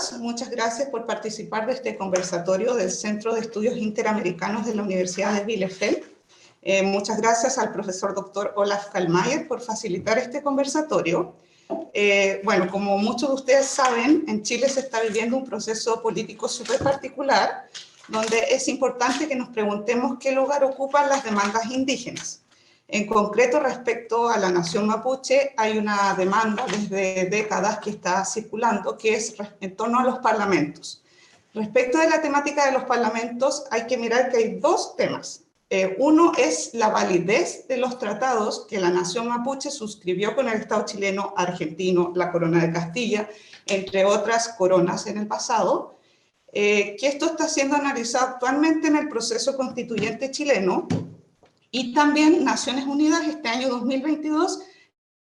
todas, muchas gracias por participar de este conversatorio del Centro de Estudios Interamericanos de la Universidad de Bielefeld. Muchas gracias al profesor Dr. Olaf Kallmayer por facilitar este conversatorio. Bueno, como muchos de ustedes saben, en Chile se está viviendo un proceso político súper particular, donde es importante que nos preguntemos qué lugar ocupan las demandas indígenas. En concreto, respecto a la nación mapuche, hay una demanda desde décadas que está circulando, que es en torno a los parlamentos. Respecto de la temática de los parlamentos, hay que mirar que hay dos temas. Uno es la validez de los tratados que la nación mapuche suscribió con el Estado chileno, argentino, la Corona de Castilla, entre otras coronas en el pasado, que esto está siendo analizado actualmente en el proceso constituyente chileno. Y también Naciones Unidas este año 2022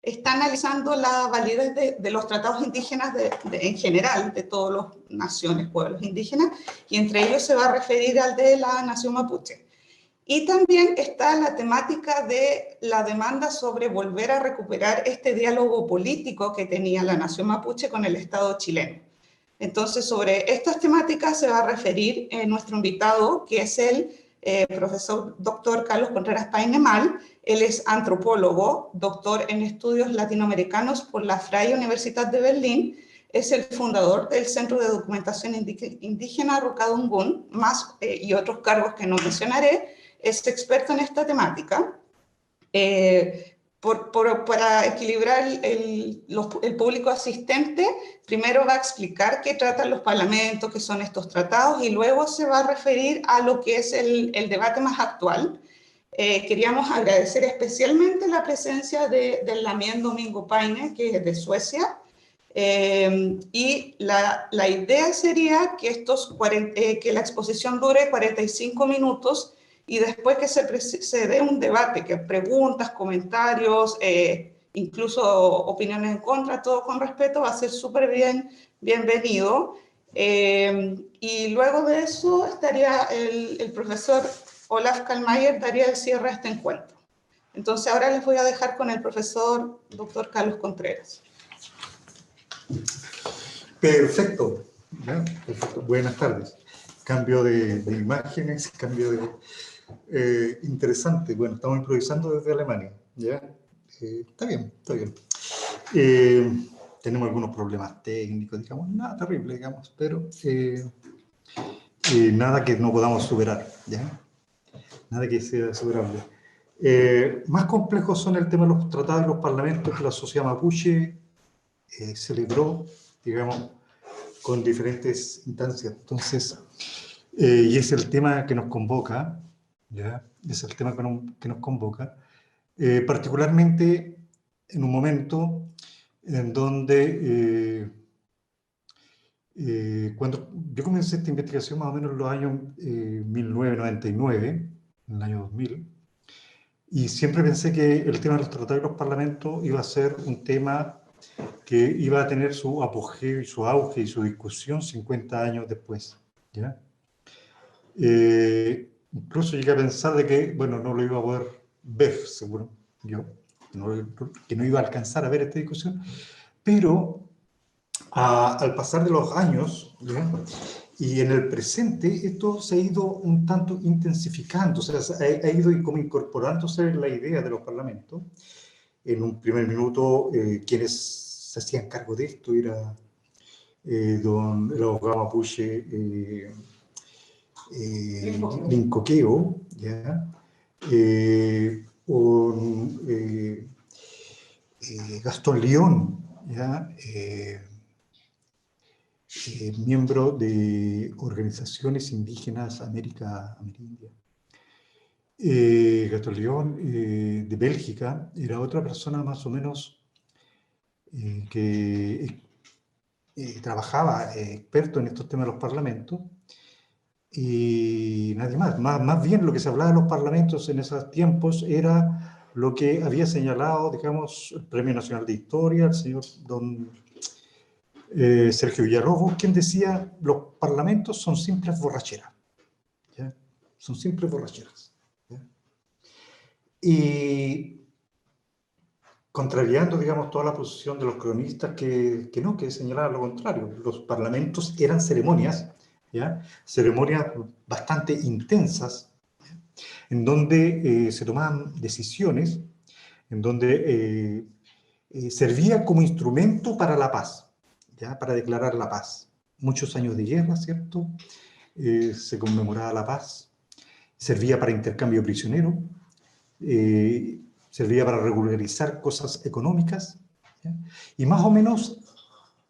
está analizando la validez de los tratados indígenas en general, de todas las naciones, pueblos indígenas, y entre ellos se va a referir al de la nación mapuche. Y también está la temática de la demanda sobre volver a recuperar este diálogo político que tenía la nación mapuche con el Estado chileno. Entonces, sobre estas temáticas se va a referir nuestro invitado, que es el profesor Dr. Carlos Contreras Painemal. Él es antropólogo, doctor en estudios latinoamericanos por la Freie Universität de Berlín. Es el fundador del Centro de Documentación Indígena Rukadungun, y otros cargos que no mencionaré. Es experto en esta temática. Para equilibrar el público asistente, primero va a explicar qué tratan los parlamentos, qué son estos tratados, y luego se va a referir a lo que es el debate más actual. Queríamos agradecer especialmente la presencia del Lamien Domingo Paine, que es de Suecia, y la idea sería que, que la exposición dure 45 minutos, y después que se dé un debate, que preguntas, comentarios, incluso opiniones en contra, todo con respeto, va a ser súper bienvenido. Y luego de eso estaría el profesor Olaf Kallmayer, daría el cierre a este encuentro. Entonces ahora les voy a dejar con el profesor Dr. Carlos Contreras. Perfecto. Perfecto. Buenas tardes. Cambio de imágenes, cambio de... interesante. Bueno, estamos improvisando desde Alemania, ¿ya? Está bien, está bien. Tenemos algunos problemas técnicos, digamos, nada terrible, digamos, pero nada que no podamos superar, ¿ya? Nada que sea superable. Más complejos son el tema de los tratados de los parlamentos que la sociedad mapuche celebró, digamos, con diferentes instancias. Entonces, y es el tema que nos convoca, ¿ya? Es el tema que nos convoca, particularmente en un momento en donde, cuando yo comencé esta investigación más o menos en los años 1999, en el año 2000, y siempre pensé que el tema de los tratados y los parlamentos iba a ser un tema que iba a tener su apogeo y su auge y su discusión 50 años después, ¿ya? Incluso llegué a pensar de que, bueno, no lo iba a poder ver, seguro, yo, que no iba a alcanzar a ver esta discusión, pero al pasar de los años, ¿ya? Y en el presente, esto se ha ido un tanto intensificando, o sea, ha ido como incorporándose la idea de los parlamentos. En un primer minuto, quienes se hacían cargo de esto era el abogado mapuche Lincoqueo, ¿ya? Gastón León, ¿ya? Miembro de organizaciones indígenas Amerindia. Gastón León, de Bélgica, era otra persona más o menos que trabajaba experto en estos temas de los parlamentos, y nadie más. Más bien lo que se hablaba de los parlamentos en esos tiempos era lo que había señalado, digamos, el Premio Nacional de Historia, el señor don Sergio Villalobos, quien decía, los parlamentos son simples borracheras, ¿ya? Son simples borracheras, ¿ya? Y contrariando, digamos, toda la posición de los cronistas que señalaban lo contrario. Los parlamentos eran ceremonias, ¿ya? Ceremonias bastante intensas, en donde se tomaban decisiones, en donde servía como instrumento para la paz, ¿ya? Para declarar la paz. Muchos años de guerra, ¿cierto? Se conmemoraba la paz, servía para intercambio de prisioneros, servía para regularizar cosas económicas, ¿ya? Y más o menos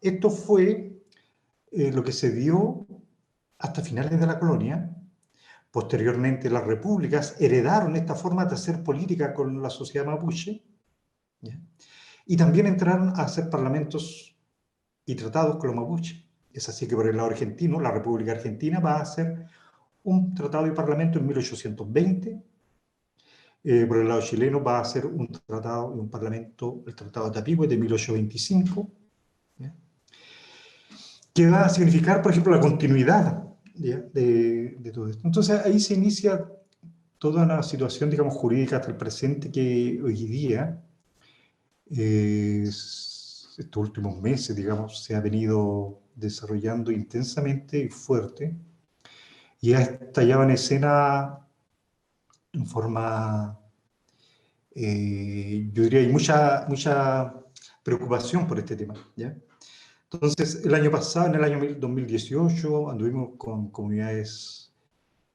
esto fue lo que se dio hasta finales de la colonia. Posteriormente las repúblicas heredaron esta forma de hacer política con la sociedad mapuche, ¿ya? Y también entraron a hacer parlamentos y tratados con los mapuches. Es así que por el lado argentino, la República Argentina va a hacer un tratado y parlamento en 1820. Por el lado chileno va a ser un tratado y un parlamento, el Tratado de Tapigüe de 1825, ¿ya? Que va a significar, por ejemplo, la continuidad, ¿ya? de todo esto. Entonces ahí se inicia toda una situación, digamos, jurídica hasta el presente que hoy día, estos últimos meses, digamos, se ha venido desarrollando intensamente y fuerte, y ha estallado en escena en forma, yo diría, hay mucha preocupación por este tema, ¿ya? Entonces, el año pasado, en el año 2018, anduvimos con comunidades,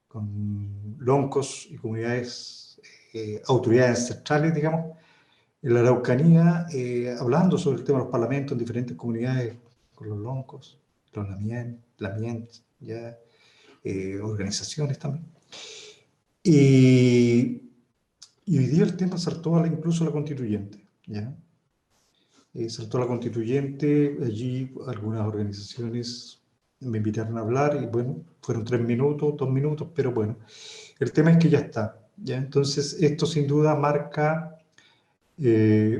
con loncos y comunidades, autoridades ancestrales, digamos, en la Araucanía, hablando sobre el tema de los parlamentos en diferentes comunidades, con los loncos, los lamientes, ya, organizaciones también. Y hoy día el tema saltó incluso a la constituyente, ¿ya? Saltó a la constituyente, allí algunas organizaciones me invitaron a hablar y bueno, fueron 3 minutos, 2 minutos, pero bueno, el tema es que ya está, ¿ya? Entonces esto sin duda marca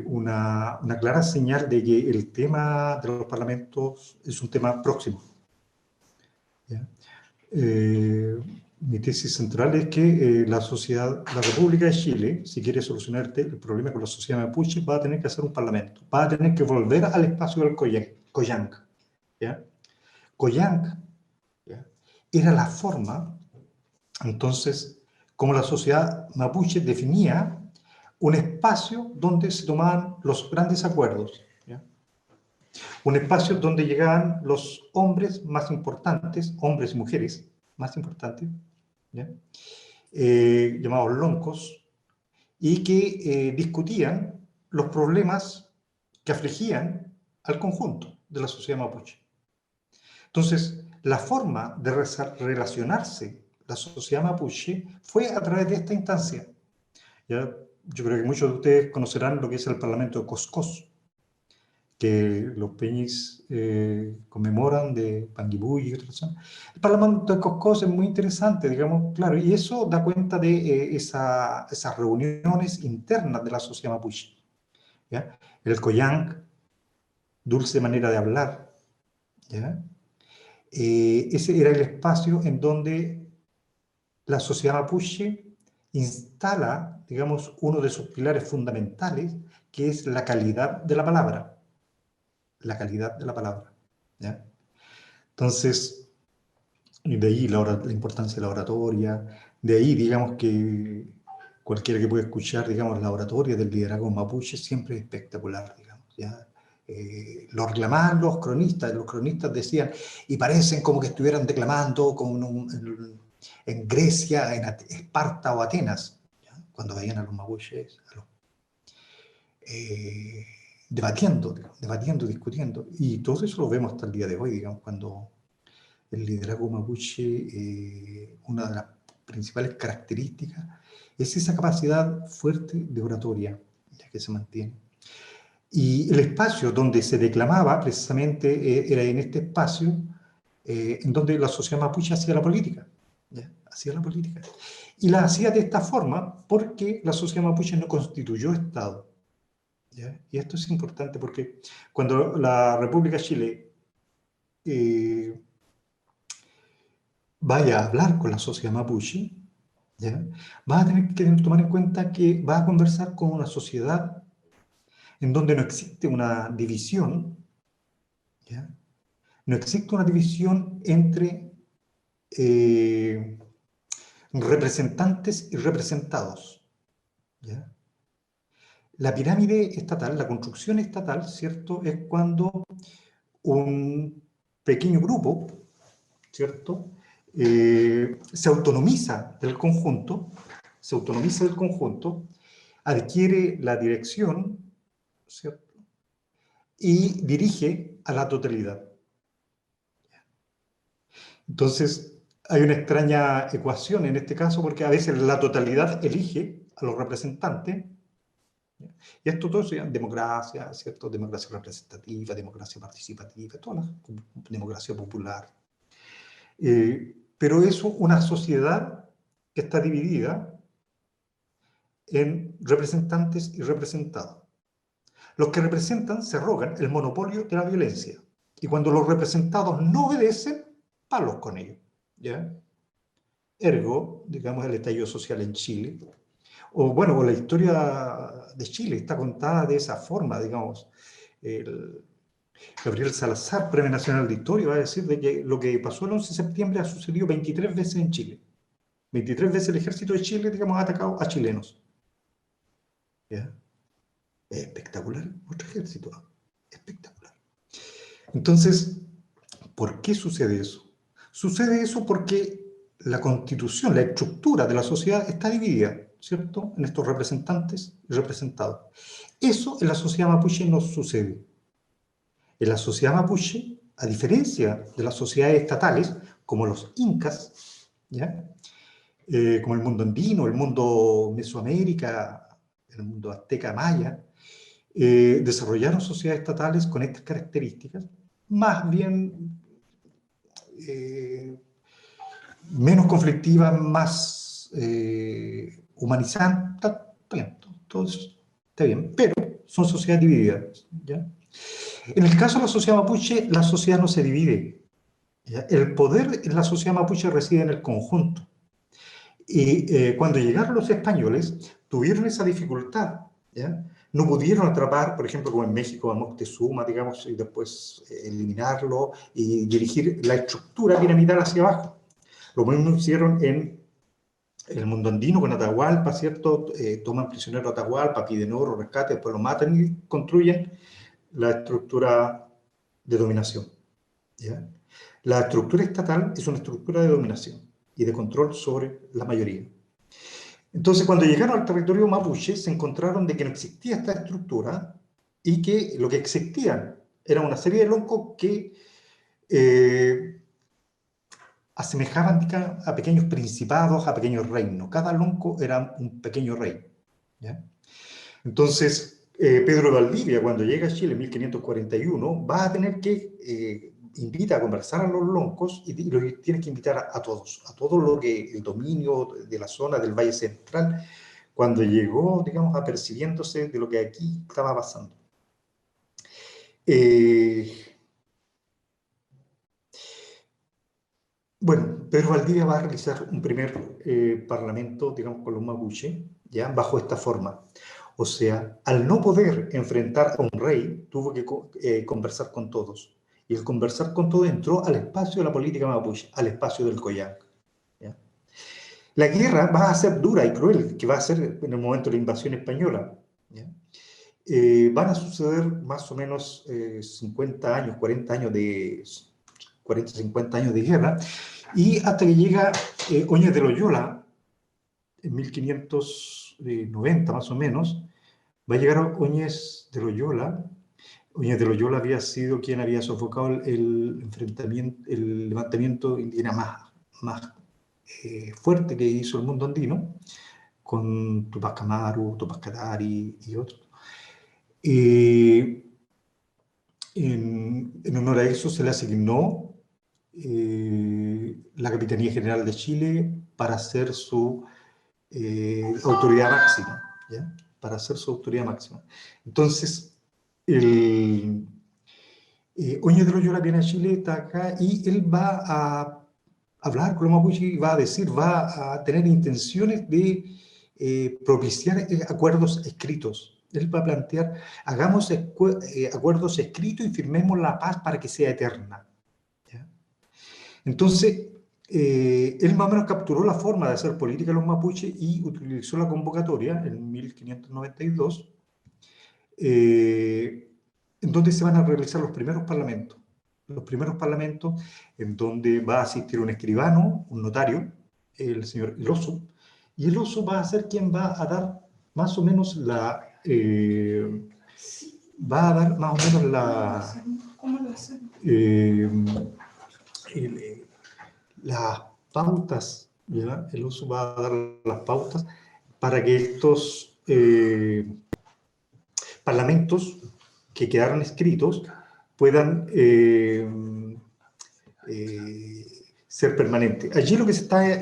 una clara señal de que el tema de los parlamentos es un tema próximo, ¿ya? Mi tesis central es que la República de Chile, si quiere solucionar el problema con la sociedad mapuche, va a tener que hacer un parlamento, va a tener que volver al espacio del Coyanc, ¿ya? Coyanc, ¿ya? Era la forma, entonces, como la sociedad mapuche definía un espacio donde se tomaban los grandes acuerdos, ¿ya? Un espacio donde llegaban los hombres más importantes, hombres y mujeres más importantes, ¿ya? Llamados loncos, y que discutían los problemas que afligían al conjunto de la sociedad mapuche. Entonces, la forma de relacionarse la sociedad mapuche fue a través de esta instancia. ¿Ya? Yo creo que muchos de ustedes conocerán lo que es el Parlamento de Coscós, que los peñis conmemoran de Panguipulli y otras zonas. El Parlamento de Coscós es muy interesante, digamos, claro, y eso da cuenta de esas reuniones internas de la sociedad mapuche, ¿ya? El Coyanc, dulce manera de hablar, ¿ya? Ese era el espacio en donde la sociedad mapuche instala, digamos, uno de sus pilares fundamentales, que es la calidad de la palabra. La calidad de la palabra, ¿ya? Entonces, de ahí la importancia de la oratoria, de ahí, digamos, que cualquiera que pueda escuchar, digamos, la oratoria del liderazgo mapuche siempre es espectacular, digamos, ¿ya? Lo reclamaban los cronistas decían, y parecen como que estuvieran declamando como en Grecia, en Esparta o Atenas, ¿ya? Cuando veían a los mapuches, debatiendo, discutiendo. Y todo eso lo vemos hasta el día de hoy, digamos, cuando el liderazgo mapuche, una de las principales características es esa capacidad fuerte de oratoria, ya que se mantiene. Y el espacio donde se declamaba, precisamente, era en este espacio en donde la sociedad mapuche hacía la política, ¿ya? Hacía la política. Y la hacía de esta forma porque la sociedad mapuche no constituyó Estado, ¿ya? Y esto es importante porque cuando la República de Chile vaya a hablar con la sociedad mapuche, ¿ya? Va a tener que tomar en cuenta que va a conversar con una sociedad en donde no existe una división, ¿ya? No existe una división entre representantes y representados, ¿ya? La pirámide estatal, la construcción estatal, ¿cierto?, es cuando un pequeño grupo, ¿cierto?, se autonomiza del conjunto, adquiere la dirección, ¿cierto?, y dirige a la totalidad. Entonces, hay una extraña ecuación en este caso, porque a veces la totalidad elige a los representantes, y esto todo se llama democracia, ¿cierto? Democracia representativa, democracia participativa, toda la democracia popular. Pero es una sociedad que está dividida en representantes y representados. Los que representan se arrogan el monopolio de la violencia, y cuando los representados no obedecen, palos con ellos, ¿ya? Ergo, digamos, el estallido social en Chile, o bueno, la historia de Chile está contada de esa forma, digamos. Gabriel Salazar, Premio Nacional de Historia, va a decir de que lo que pasó el 11 de septiembre ha sucedido 23 veces en Chile. 23 veces el ejército de Chile, digamos, ha atacado a chilenos. ¿Ya? Es espectacular nuestro ejército, espectacular. Entonces, ¿por qué sucede eso? Sucede eso porque la constitución, la estructura de la sociedad está dividida, ¿cierto?, en estos representantes y representados. Eso en la sociedad mapuche no sucede. En la sociedad mapuche, a diferencia de las sociedades estatales, como los incas, ¿ya?, como el mundo andino, el mundo Mesoamérica, el mundo azteca maya, desarrollaron sociedades estatales con estas características, más bien menos conflictivas, más humanizantes, todo eso está bien, pero son sociedades divididas, ¿ya? En el caso de la sociedad mapuche, la sociedad no se divide, ¿ya? El poder en la sociedad mapuche reside en el conjunto. Y cuando llegaron los españoles, tuvieron esa dificultad, ¿ya? No pudieron atrapar, por ejemplo, como en México, a Moctezuma, digamos, y después eliminarlo y dirigir la estructura piramidal hacia abajo. Lo mismo hicieron en el mundo andino con Atahualpa, ¿cierto? Toman prisionero a Atahualpa, piden oro, rescate, después lo matan y construyen la estructura de dominación, ¿ya? La estructura estatal es una estructura de dominación y de control sobre la mayoría. Entonces, cuando llegaron al territorio mapuche, se encontraron de que no existía esta estructura y que lo que existían era una serie de loncos que asemejaban a pequeños principados, a pequeños reinos. Cada lonco era un pequeño rey, ¿ya? Entonces, Pedro de Valdivia, cuando llega a Chile en 1541, va a tener que invita a conversar a los loncos y los tiene que invitar a todos lo que el dominio de la zona del Valle Central, cuando llegó, digamos, apercibiéndose de lo que aquí estaba pasando. Bueno, Pedro Valdivia va a realizar un primer parlamento, digamos, con los mapuche, ya bajo esta forma. O sea, al no poder enfrentar a un rey, tuvo que conversar con todos. Y el conversar con todos entró al espacio de la política mapuche, al espacio del Coyac, ¿ya? La guerra va a ser dura y cruel, que va a ser en el momento de la invasión española, ¿ya? Van a suceder más o menos 50 años, 40 años de 40, 50 años de guerra, y hasta que llega Óñez de Loyola, en 1590 más o menos, va a llegar Óñez de Loyola. Óñez de Loyola había sido quien había sofocado el levantamiento indígena más fuerte que hizo el mundo andino, con Tupac Amaru, Tupac Katari y otros. En honor a eso se le asignó la Capitanía General de Chile para ser su autoridad máxima, ¿ya? Para ser su autoridad máxima. Entonces, Óñez de Loyola viene a Chile, está acá, y él va a hablar con los mapuche y va a decir, va a tener intenciones de propiciar acuerdos escritos, Él va a plantear, hagamos acuerdos escritos y firmemos la paz para que sea eterna. ¿Ya? Entonces, él más o menos capturó la forma de hacer política de los mapuches y utilizó la convocatoria en 1592, en donde se van a realizar los primeros parlamentos. Los primeros parlamentos en donde va a asistir un escribano, un notario, el señor Eloso, y Eloso va a ser quien va a dar más o menos las pautas, ¿ya? El uso va a dar las pautas para que estos parlamentos que quedaron escritos puedan ser permanentes. Allí lo que se está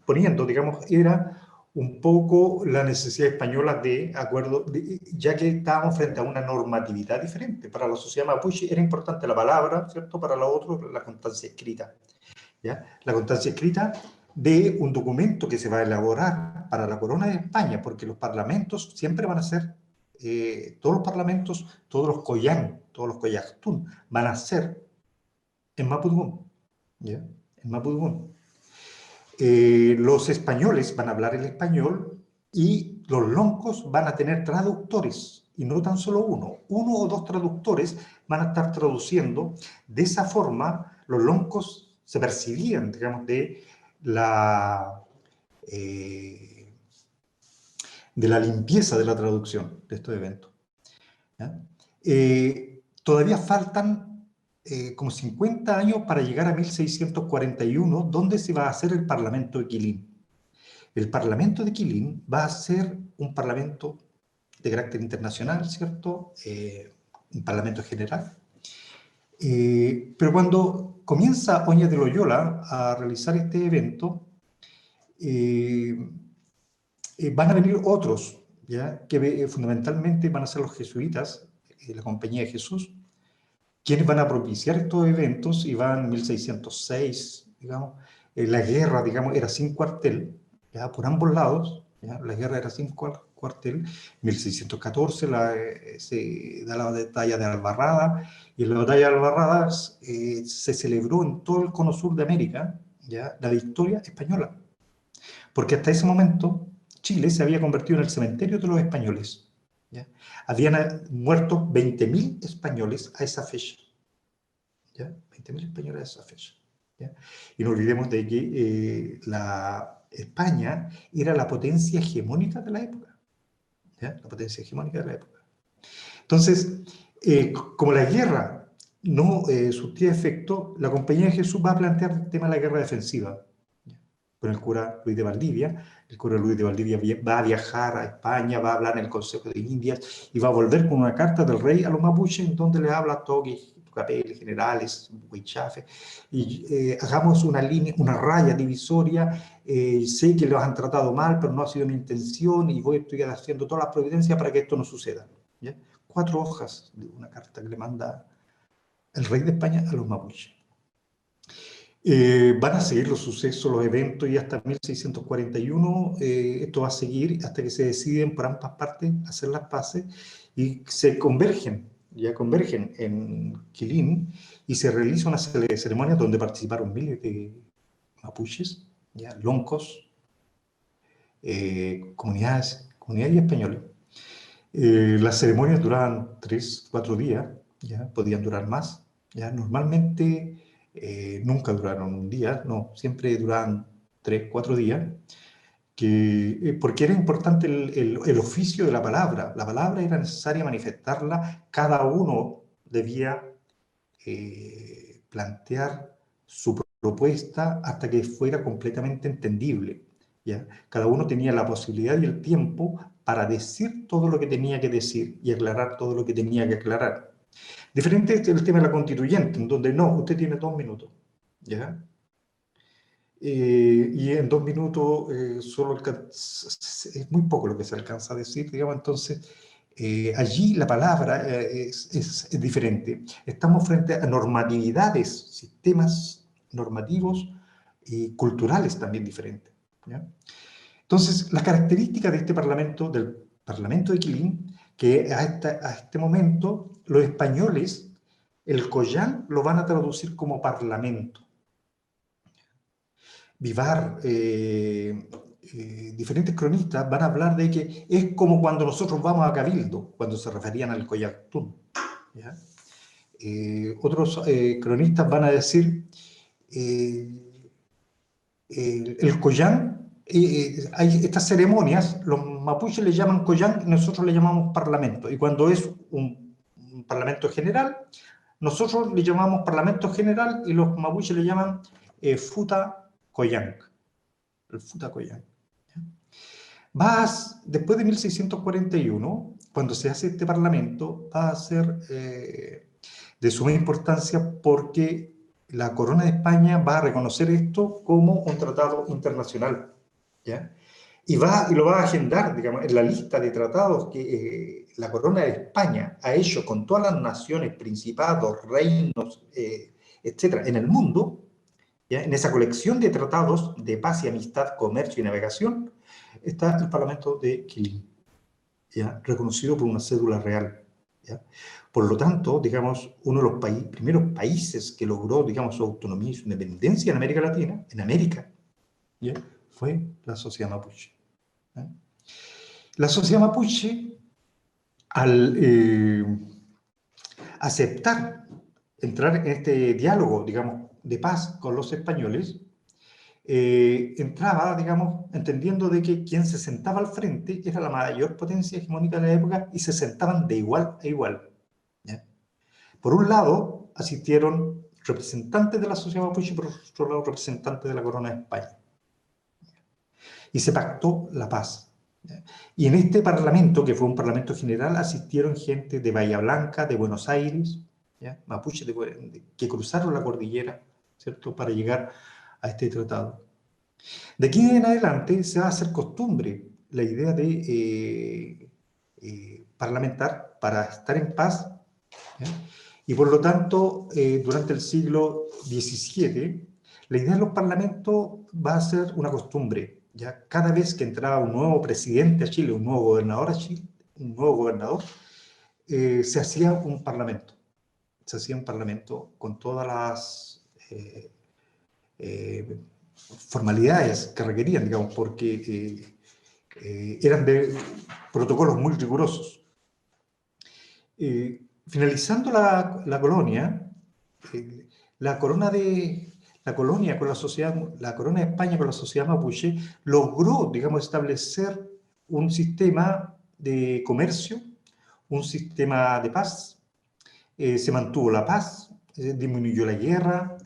poniendo, digamos, era un poco la necesidad española de acuerdo, ya que estábamos frente a una normatividad diferente. Para la sociedad mapuche era importante la palabra, ¿cierto? Para la otra, la constancia escrita. ¿Ya? La constancia escrita de un documento que se va a elaborar para la corona de España, porque los parlamentos siempre van a ser, todos los parlamentos, todos los collán, todos los collactún, van a ser en Mapudungun, ¿ya? En Mapudungun. Los españoles van a hablar el español y los loncos van a tener traductores, y no tan solo uno o dos traductores van a estar traduciendo. De esa forma, los loncos se percibían, digamos, de la limpieza de la traducción de estos eventos. ¿Ya? Todavía faltan como 50 años para llegar a 1641, donde se va a hacer el Parlamento de Quilín. El Parlamento de Quilín va a ser un parlamento de carácter internacional, ¿cierto? Un parlamento general. Pero cuando comienza Oña de Loyola a realizar este evento, van a venir otros, ¿ya? Que fundamentalmente van a ser los jesuitas, la Compañía de Jesús, quienes van a propiciar estos eventos, y van en 1606, digamos, la guerra, digamos, era sin cuartel, ¿ya? Por ambos lados, ¿ya? La guerra era sin cuartel. 1614 se da la batalla de Albarrada, y en la batalla de Albarrada se celebró en todo el cono sur de América, ¿ya? La victoria española, porque hasta ese momento Chile se había convertido en el cementerio de los españoles. ¿Ya? Habían muerto 20.000 españoles a esa fecha. ¿Ya? 20.000 españoles a esa fecha. ¿Ya? Y no olvidemos de que la España era la potencia hegemónica de la época. ¿Ya? La potencia hegemónica de la época. Entonces, como la guerra no surtía efecto, la Compañía de Jesús va a plantear el tema de la guerra defensiva. Con el cura Luis de Valdivia. El cura Luis de Valdivia va a viajar a España, va a hablar en el Consejo de Indias y va a volver con una carta del rey a los mapuches en donde le habla a toques, capeles, generales, huichafe, y hagamos una línea, una raya divisoria. Sé que los han tratado mal, pero no ha sido mi intención, y estoy haciendo todas las providencias para que esto no suceda. ¿Ya? 4 hojas de una carta que le manda el rey de España a los mapuches. Van a seguir los sucesos, los eventos, y hasta 1641 esto va a seguir hasta que se deciden por ambas partes hacer las paces y se convergen, ya convergen en Quilín, y se realiza una ceremonia donde participaron miles de mapuches, ya, loncos, comunidades españoles. Las ceremonias duraban 3-4 días, ya, podían durar más, ya, normalmente nunca duraron un día, no, siempre duraban 3-4 días, porque era importante el oficio de la palabra. La palabra era necesaria manifestarla, cada uno debía plantear su propuesta hasta que fuera completamente entendible, ¿ya? Cada uno tenía la posibilidad y el tiempo para decir todo lo que tenía que decir y aclarar todo lo que tenía que aclarar. Diferente es el tema de la constituyente, en donde no, usted tiene 2 minutos, ¿ya? Y en 2 minutos es muy poco lo que se alcanza a decir, digamos. Entonces, allí la palabra es diferente. Estamos frente a normatividades, sistemas normativos y culturales también diferentes, ¿ya? Entonces, las características de este Parlamento, del Parlamento de Quilín, que a este momento los españoles, el Collán lo van a traducir como parlamento. Vivar, diferentes cronistas van a hablar de que es como cuando nosotros vamos a Cabildo, cuando se referían al Collactún. ¿Ya? Otros cronistas van a decir el Collán, hay estas ceremonias, los mapuches le llaman Collán y nosotros le llamamos parlamento. Y cuando es un parlamento general, nosotros le llamamos parlamento general y los mapuches le llaman Futa Collán. El Futa Collán. Después de 1641, cuando se hace este parlamento, va a ser de suma importancia porque la Corona de España va a reconocer esto como un tratado internacional, ¿ya? Y lo va a agendar, digamos, en la lista de tratados que la Corona de España ha hecho con todas las naciones, principados, reinos, etcétera, en el mundo, ¿ya? En esa colección de tratados de paz y amistad, comercio y navegación, está el Parlamento de Quilín, ¿ya? Reconocido por una cédula real, ¿ya? Por lo tanto, digamos, uno de los primeros países que logró, digamos, su autonomía y su independencia en América Latina, en América, ¿ya? Fue la sociedad mapuche. ¿Ya? La sociedad mapuche, al aceptar entrar en este diálogo, digamos, de paz con los españoles, entraba, digamos, entendiendo de que quien se sentaba al frente era la mayor potencia hegemónica de la época y se sentaban de igual a igual. ¿Ya? Por un lado, asistieron representantes de la sociedad mapuche y por otro lado, representantes de la Corona de España. Y se pactó la paz. ¿Ya? Y en este parlamento, que fue un parlamento general, asistieron gente de Bahía Blanca, de Buenos Aires, ¿ya? Mapuche que cruzaron la cordillera, ¿cierto?, para llegar a este tratado. De aquí en adelante se va a hacer costumbre la idea de parlamentar para estar en paz, ¿ya? Y por lo tanto, durante el siglo XVII, la idea de los parlamentos va a ser una costumbre. ¿Ya? Cada vez que entraba un nuevo presidente a Chile, un nuevo gobernador a Chile, se hacía un parlamento. Se hacía un parlamento con todas las formalidades que requerían, digamos, porque eran de protocolos muy rigurosos. Finalizando la colonia, la corona de España con la sociedad mapuche logró, digamos, establecer un sistema de comercio, un sistema de paz, se mantuvo la paz, disminuyó la guerra,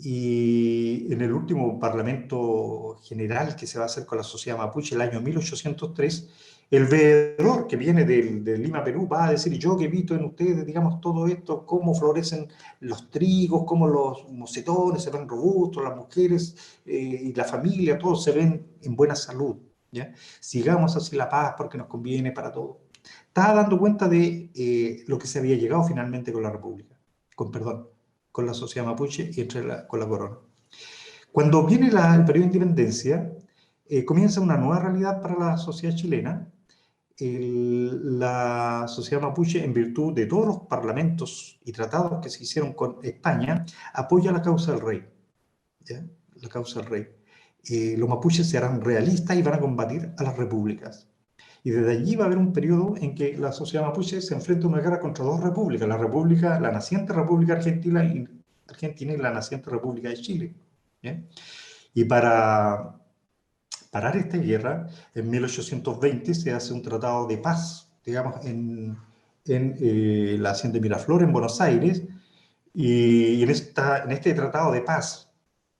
y en el último Parlamento General que se va a hacer con la sociedad mapuche, el año 1803, el veedor que viene de Lima, Perú, va a decir: yo que he visto en ustedes, digamos, todo esto, cómo florecen los trigos, cómo los mocetones se ven robustos, las mujeres y la familia, todos se ven en buena salud, ¿ya? Sigamos así la paz porque nos conviene para todos. Estaba dando cuenta de lo que se había llegado finalmente con la República, con la sociedad mapuche y con la corona. Cuando viene el periodo de independencia, comienza una nueva realidad para la sociedad chilena. La sociedad mapuche, en virtud de todos los parlamentos y tratados que se hicieron con España, apoya la causa del rey. ¿Ya? La causa del rey. Los mapuches se harán realistas y van a combatir a las repúblicas. Y desde allí va a haber un periodo en que la sociedad mapuche se enfrenta a una guerra contra dos repúblicas, la naciente República Argentina y la naciente República de Chile. ¿Bien? Y para parar esta guerra, en 1820 se hace un tratado de paz, digamos, en la hacienda de Miraflores, en Buenos Aires, y en este tratado de paz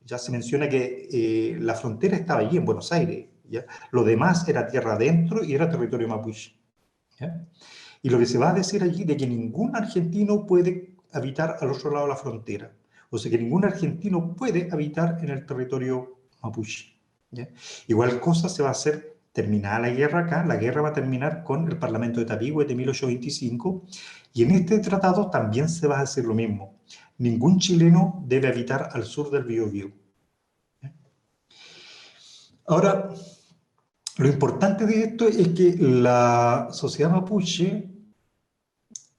ya se menciona que la frontera estaba allí en Buenos Aires, ¿ya? Lo demás era tierra adentro y era territorio mapuche, ¿ya? Y lo que se va a decir allí de que ningún argentino puede habitar al otro lado de la frontera, o sea que ningún argentino puede habitar en el territorio mapuche, ¿ya? Igual cosa se va a hacer terminada la guerra acá. La guerra va a terminar con el Parlamento de Tapigüe de 1825, y en este tratado también se va a decir lo mismo: ningún chileno debe habitar al sur del Biobío. Ahora, Lo importante de esto es que la sociedad mapuche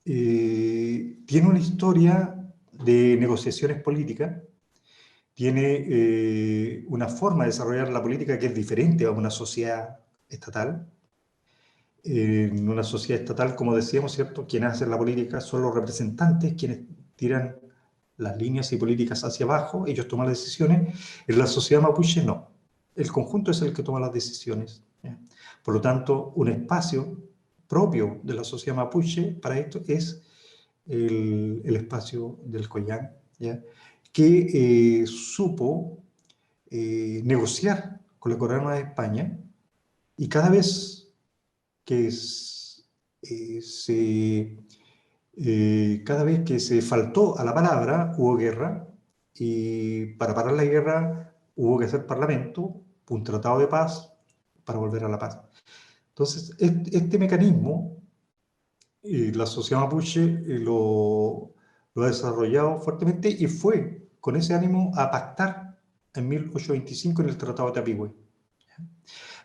tiene una historia de negociaciones políticas, tiene una forma de desarrollar la política que es diferente a una sociedad estatal. En una sociedad estatal, como decíamos, ¿cierto? Quienes hacen la política son los representantes, quienes tiran las líneas y políticas hacia abajo, ellos toman las decisiones. En la sociedad mapuche no. El conjunto es el que toma las decisiones, ¿ya? Por lo tanto, un espacio propio de la sociedad mapuche para esto es el espacio del Collán, ¿ya? Que supo negociar con la corona de España, y cada vez que cada vez que se faltó a la palabra, hubo guerra, y para parar la guerra hubo que hacer parlamento, un tratado de paz para volver a la paz. Entonces, este mecanismo, la sociedad mapuche lo ha desarrollado fuertemente, y fue con ese ánimo a pactar en 1825 en el Tratado de Tapigüe.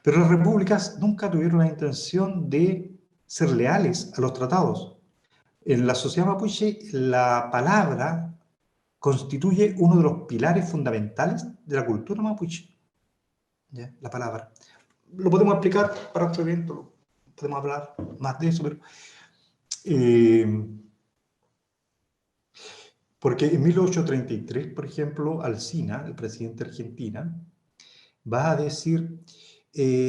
Pero las repúblicas nunca tuvieron la intención de ser leales a los tratados. En la sociedad mapuche, la palabra constituye uno de los pilares fundamentales de la cultura mapuche. ¿Ya? La palabra. Lo podemos explicar para otro evento, podemos hablar más de eso, pero... porque en 1833, por ejemplo, Alsina, el presidente de Argentina, va a decir...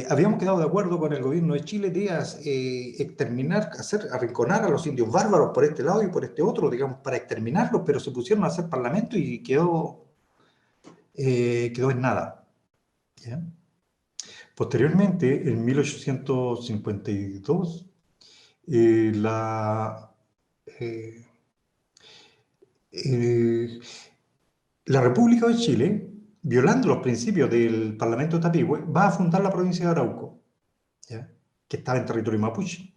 habíamos quedado de acuerdo con el gobierno de Chile de exterminar, arrinconar a los indios bárbaros por este lado y por este otro, digamos, para exterminarlos, pero se pusieron a hacer parlamento y quedó en nada, ¿ya? Posteriormente, en 1852, eh, eh, la República de Chile, violando los principios del Parlamento de Tapigüe, va a fundar la provincia de Arauco, ¿ya? Que estaba en territorio mapuche,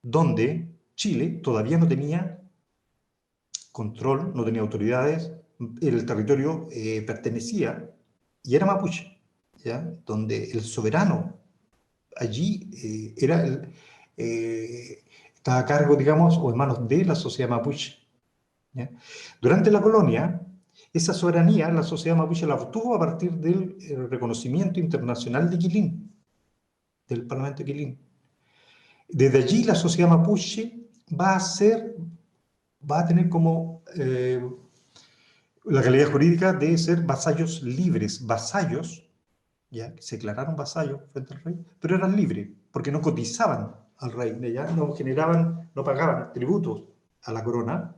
donde Chile todavía no tenía control, no tenía autoridades, el territorio pertenecía y era mapuche, ¿ya? Donde el soberano allí estaba a cargo, digamos, o en manos de la sociedad mapuche, ¿ya? Durante la colonia, esa soberanía la sociedad mapuche la obtuvo a partir del reconocimiento internacional de Quilín, del Parlamento de Quilín. Desde allí la sociedad mapuche va a tener como la calidad jurídica de ser vasallos libres, vasallos, ya se declararon vasallos frente al rey, pero eran libres, porque no cotizaban al rey, ¿ya? No pagaban tributos a la corona,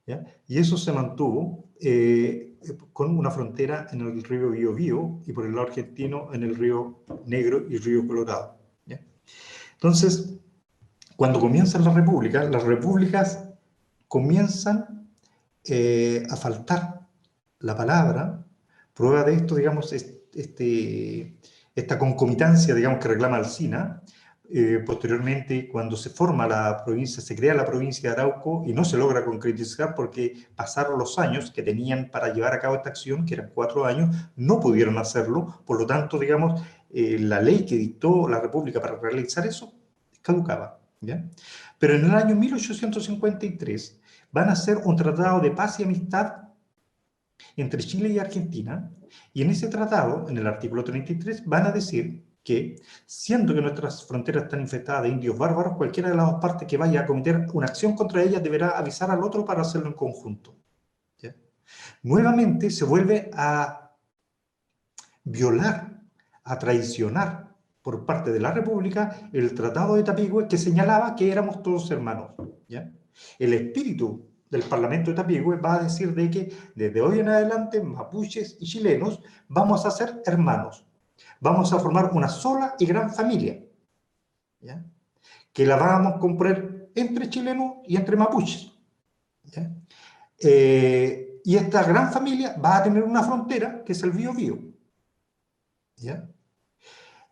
¿ya? Y eso se mantuvo con una frontera en el río Biobío y por el lado argentino en el río Negro y río Colorado, ¿ya? Entonces, cuando comienzan las repúblicas comienzan a faltar la palabra. Prueba de esto, digamos, esta concomitancia, digamos, que reclama Alsina. Posteriormente, cuando se forma la provincia, se crea la provincia de Arauco y no se logra concretizar porque pasaron los años que tenían para llevar a cabo esta acción, que eran 4 años, no pudieron hacerlo. Por lo tanto, digamos, la ley que dictó la República para realizar eso caducaba, ¿ya? Pero en el año 1853 van a hacer un tratado de paz y amistad entre Chile y Argentina, y en ese tratado, en el artículo 33, van a decir que, siendo que nuestras fronteras están infestadas de indios bárbaros, cualquiera de las dos partes que vaya a cometer una acción contra ellas deberá avisar al otro para hacerlo en conjunto, ¿ya? Nuevamente se vuelve a violar, a traicionar por parte de la República el Tratado de Tapigüe, que señalaba que éramos todos hermanos, ¿ya? El espíritu del Parlamento de Tapigüe va a decir de que desde hoy en adelante mapuches y chilenos vamos a ser hermanos, vamos a formar una sola y gran familia, ¿ya? Que la vamos a componer entre chilenos y entre mapuches, ¿ya? Y esta gran familia va a tener una frontera que es el Biobío, ¿ya?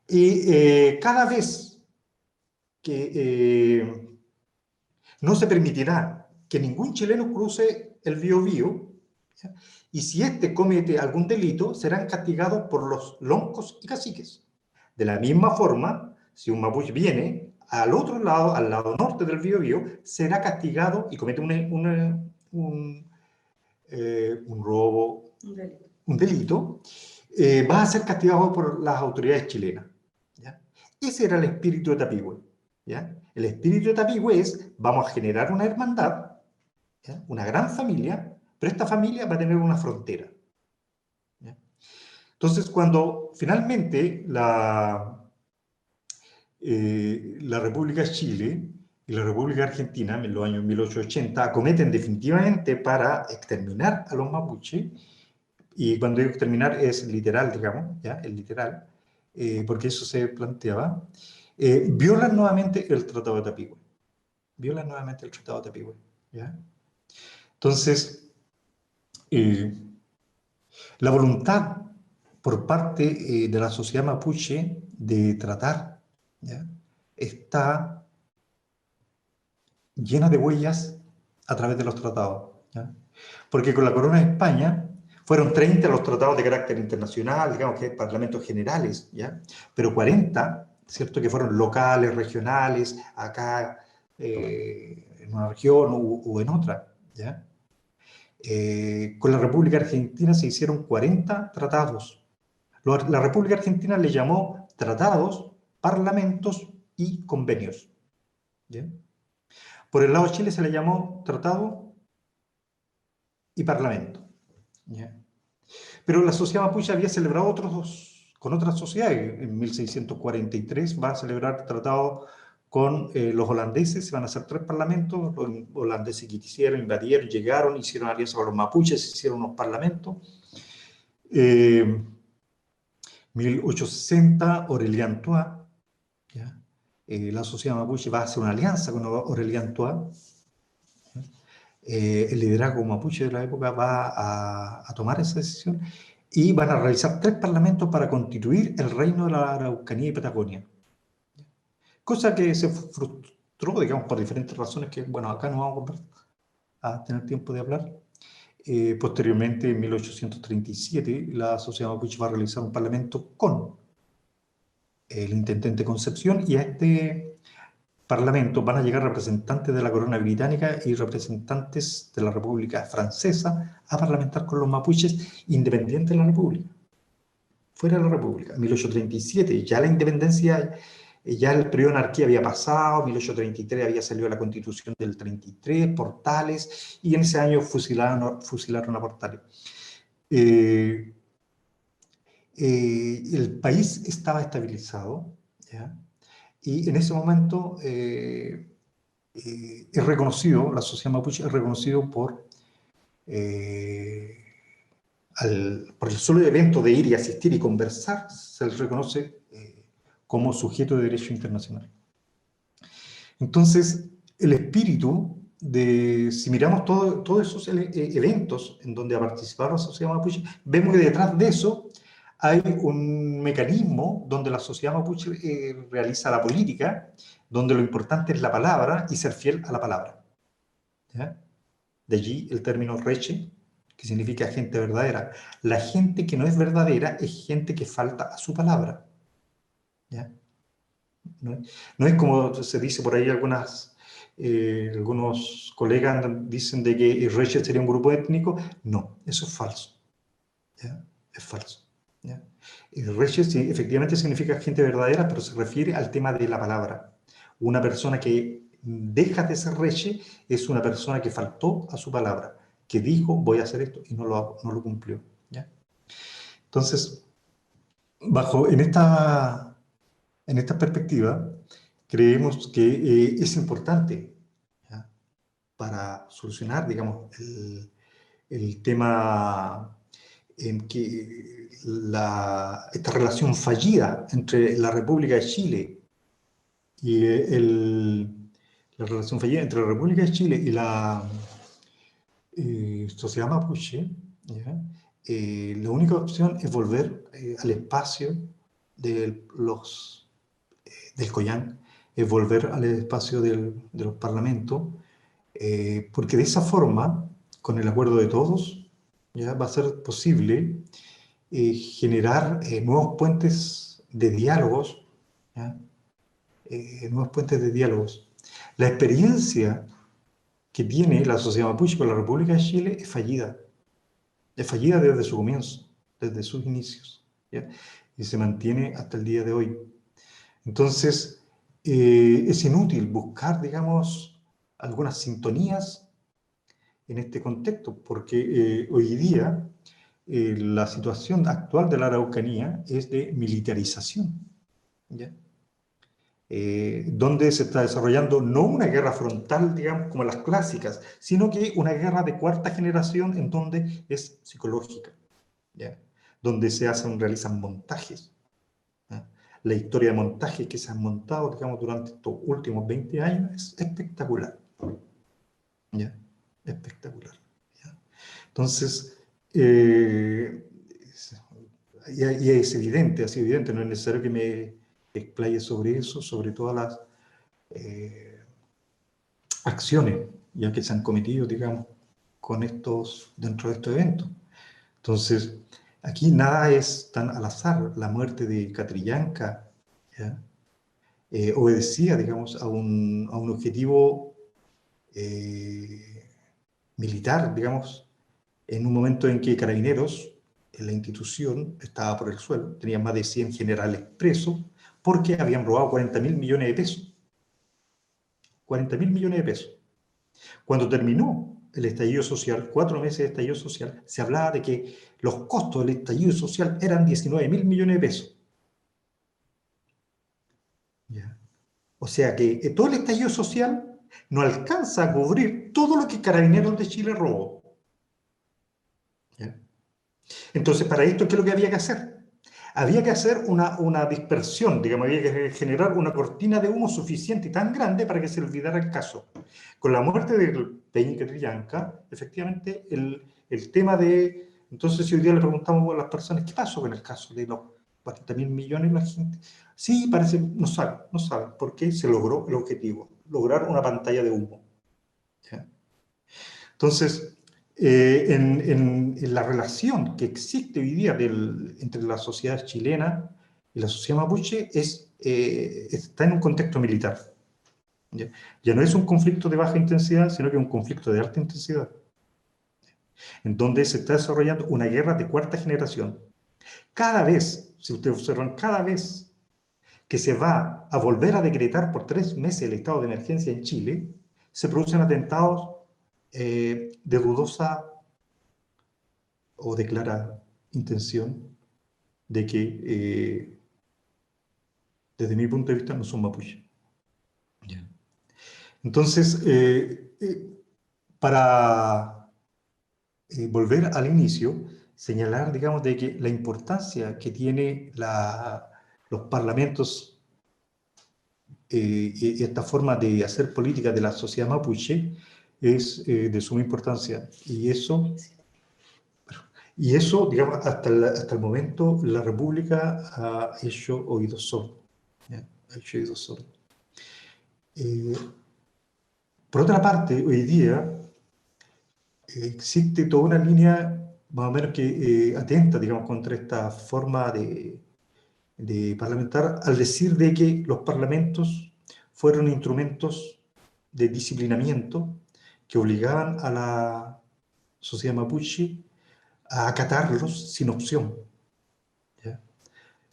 Y cada vez que no se permitirá que ningún chileno cruce el Biobío, ¿ya? Y si éste comete algún delito, serán castigados por los loncos y caciques. De la misma forma, si un mapuche viene al otro lado, al lado norte del Biobío, será castigado y comete un robo, un delito, va a ser castigado por las autoridades chilenas. ¿Ya? Ese era el espíritu de Tapigüe. ¿Ya? El espíritu de Tapigüe es, vamos a generar una hermandad, ¿ya? Una gran familia, pero esta familia va a tener una frontera. ¿Ya? Entonces, cuando finalmente la República de Chile y la República Argentina, en los años 1880, acometen definitivamente para exterminar a los mapuches, y cuando digo exterminar es literal, digamos, ¿ya? Es literal, porque eso se planteaba, violan nuevamente el Tratado de Tapigüe. Violan nuevamente el Tratado de Tapigüe. ¿Ya? Entonces, la voluntad por parte de la sociedad mapuche de tratar, ¿ya? Está llena de huellas a través de los tratados. ¿Ya? Porque con la Corona de España fueron 30 los tratados de carácter internacional, digamos que parlamentos generales, ¿ya? Pero 40, ¿cierto? Que fueron locales, regionales, acá en una región o en otra, ¿ya? Con la República Argentina se hicieron 40 tratados. La República Argentina le llamó tratados, parlamentos y convenios. ¿Ya? Por el lado de Chile se le llamó tratado y parlamento. ¿Ya? Pero la sociedad mapuche había celebrado con otras sociedades. En 1643 va a celebrar tratado con los holandeses, se van a hacer 3 parlamentos, los holandeses quisieron, invadieron, llegaron, hicieron alianza con los mapuches, hicieron unos parlamentos. 1860, Aurelian Tois, ¿ya? La sociedad mapuche va a hacer una alianza con Aurelian Tois. El liderazgo mapuche de la época va a tomar esa decisión y van a realizar 3 parlamentos para constituir el reino de la Araucanía y Patagonia. Cosa que se frustró, digamos, por diferentes razones que, bueno, acá no vamos a tener tiempo de hablar. Posteriormente, en 1837, la sociedad mapuche va a realizar un parlamento con el intendente Concepción, y a este parlamento van a llegar representantes de la corona británica y representantes de la República Francesa a parlamentar con los mapuches independientes de la República. Fuera de la República. En 1837, ya la independencia, ya el periodo de anarquía había pasado, en 1833 había salido la Constitución del 33, Portales, y en ese año fusilaron a Portales. El país estaba estabilizado, ¿ya? Y en ese momento es reconocido, la sociedad mapuche es reconocido por el solo evento de ir y asistir y conversar, se les reconoce como sujeto de derecho internacional. Entonces, el espíritu si miramos todos esos eventos en donde ha participado la sociedad mapuche, vemos que detrás de eso hay un mecanismo donde la sociedad mapuche realiza la política, donde lo importante es la palabra y ser fiel a la palabra. ¿Ya? De allí el término reche, que significa gente verdadera. La gente que no es verdadera es gente que falta a su palabra. ¿Ya? No es como se dice por ahí, algunos colegas dicen de que el reche sería un grupo étnico. No, eso es falso. ¿Ya? Es falso. ¿Ya? El reche sí, efectivamente significa gente verdadera, pero se refiere al tema de la palabra. Una persona que deja de ser reche es una persona que faltó a su palabra, que dijo voy a hacer esto y no lo cumplió. ¿Ya? Entonces, en esta perspectiva, creemos que es importante, ¿ya? Para solucionar, digamos, el tema en que esta relación fallida entre la República de Chile y la relación fallida entre la República de Chile y la sociedad mapuche, ¿ya? La única opción es volver al espacio del COIAN, es volver al espacio de los parlamentos, porque de esa forma, con el acuerdo de todos, ya va a ser posible generar nuevos puentes de diálogos, ¿ya? Nuevos puentes de diálogos. La experiencia que tiene la sociedad mapuche con la República de Chile es fallida desde su comienzo, desde sus inicios, ¿ya? Y se mantiene hasta el día de hoy. Entonces, es inútil buscar, digamos, algunas sintonías en este contexto, porque hoy día la situación actual de la Araucanía es de militarización, ¿ya? Donde se está desarrollando no una guerra frontal, digamos, como las clásicas, sino que una guerra de cuarta generación en donde es psicológica, ¿ya? Donde realizan montajes, ¿ya? La historia de montajes que se han montado, digamos, durante estos últimos 20 años es espectacular, ¿ya? Espectacular, ¿ya? Entonces, y es evidente, así evidente, no es necesario que me explaye sobre eso, sobre todas las acciones ya que se han cometido, digamos, dentro de estos eventos. Entonces, aquí nada es tan al azar. La muerte de Catrillanca, ¿ya? Obedecía, digamos, a un objetivo militar, digamos, en un momento en que Carabineros, en la institución, estaba por el suelo, tenía más de 100 generales presos, porque habían robado 40.000 millones de pesos. 40.000 millones de pesos. Cuando terminó el estallido social, 4 meses de estallido social, se hablaba de que los costos del estallido social eran 19.000 millones de pesos. ¿Ya? O sea que todo el estallido social no alcanza a cubrir todo lo que Carabineros de Chile robó. ¿Ya? Entonces, para esto, ¿qué es lo que había que hacer? Había que hacer una dispersión, digamos, había que generar una cortina de humo suficiente y tan grande para que se olvidara el caso. Con la muerte de Peña Catrillanca, efectivamente, el tema de... Entonces, si hoy día le preguntamos a las personas, ¿qué pasó con el caso de los 40.000 millones? La gente, sí, parece, no saben, porque se logró el objetivo, lograr una pantalla de humo. ¿Ya? Entonces, en la relación que existe hoy día entre la sociedad chilena y la sociedad mapuche está en un contexto militar. ¿Ya? Ya no es un conflicto de baja intensidad, sino que es un conflicto de alta intensidad, en donde se está desarrollando una guerra de cuarta generación. Cada vez, si ustedes observan, cada vez que se va a volver a decretar por 3 meses el estado de emergencia en Chile, se producen atentados de dudosa o de clara intención de que, desde mi punto de vista, no son mapuches. Yeah. Entonces, para volver al inicio, señalar, digamos, de que la importancia que tiene los parlamentos y esta forma de hacer política de la sociedad mapuche es de suma importancia. Y eso, digamos, hasta el momento la República ha hecho oídos sordos. ¿Ya? Ha hecho oídos sordos. Por otra parte, hoy día existe toda una línea más o menos que atenta, digamos, contra esta forma de parlamentar, al decir de que los parlamentos fueron instrumentos de disciplinamiento que obligaban a la sociedad mapuche a acatarlos sin opción. ¿Ya?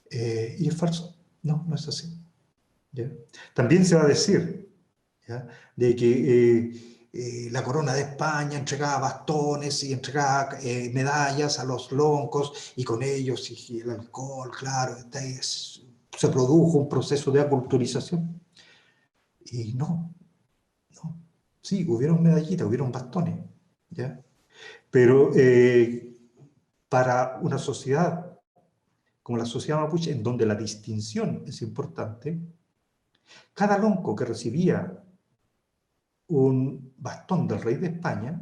Y es falso. No es así. ¿Ya? También se va a decir, ¿ya?, de que la corona de España entregaba bastones y entregaba medallas a los loncos y con ellos y el alcohol, claro, se produjo un proceso de aculturización. Y no. Sí, hubieron medallitas, hubieron bastones, ¿ya? Pero para una sociedad como la sociedad mapuche, en donde la distinción es importante, cada lonco que recibía un bastón del rey de España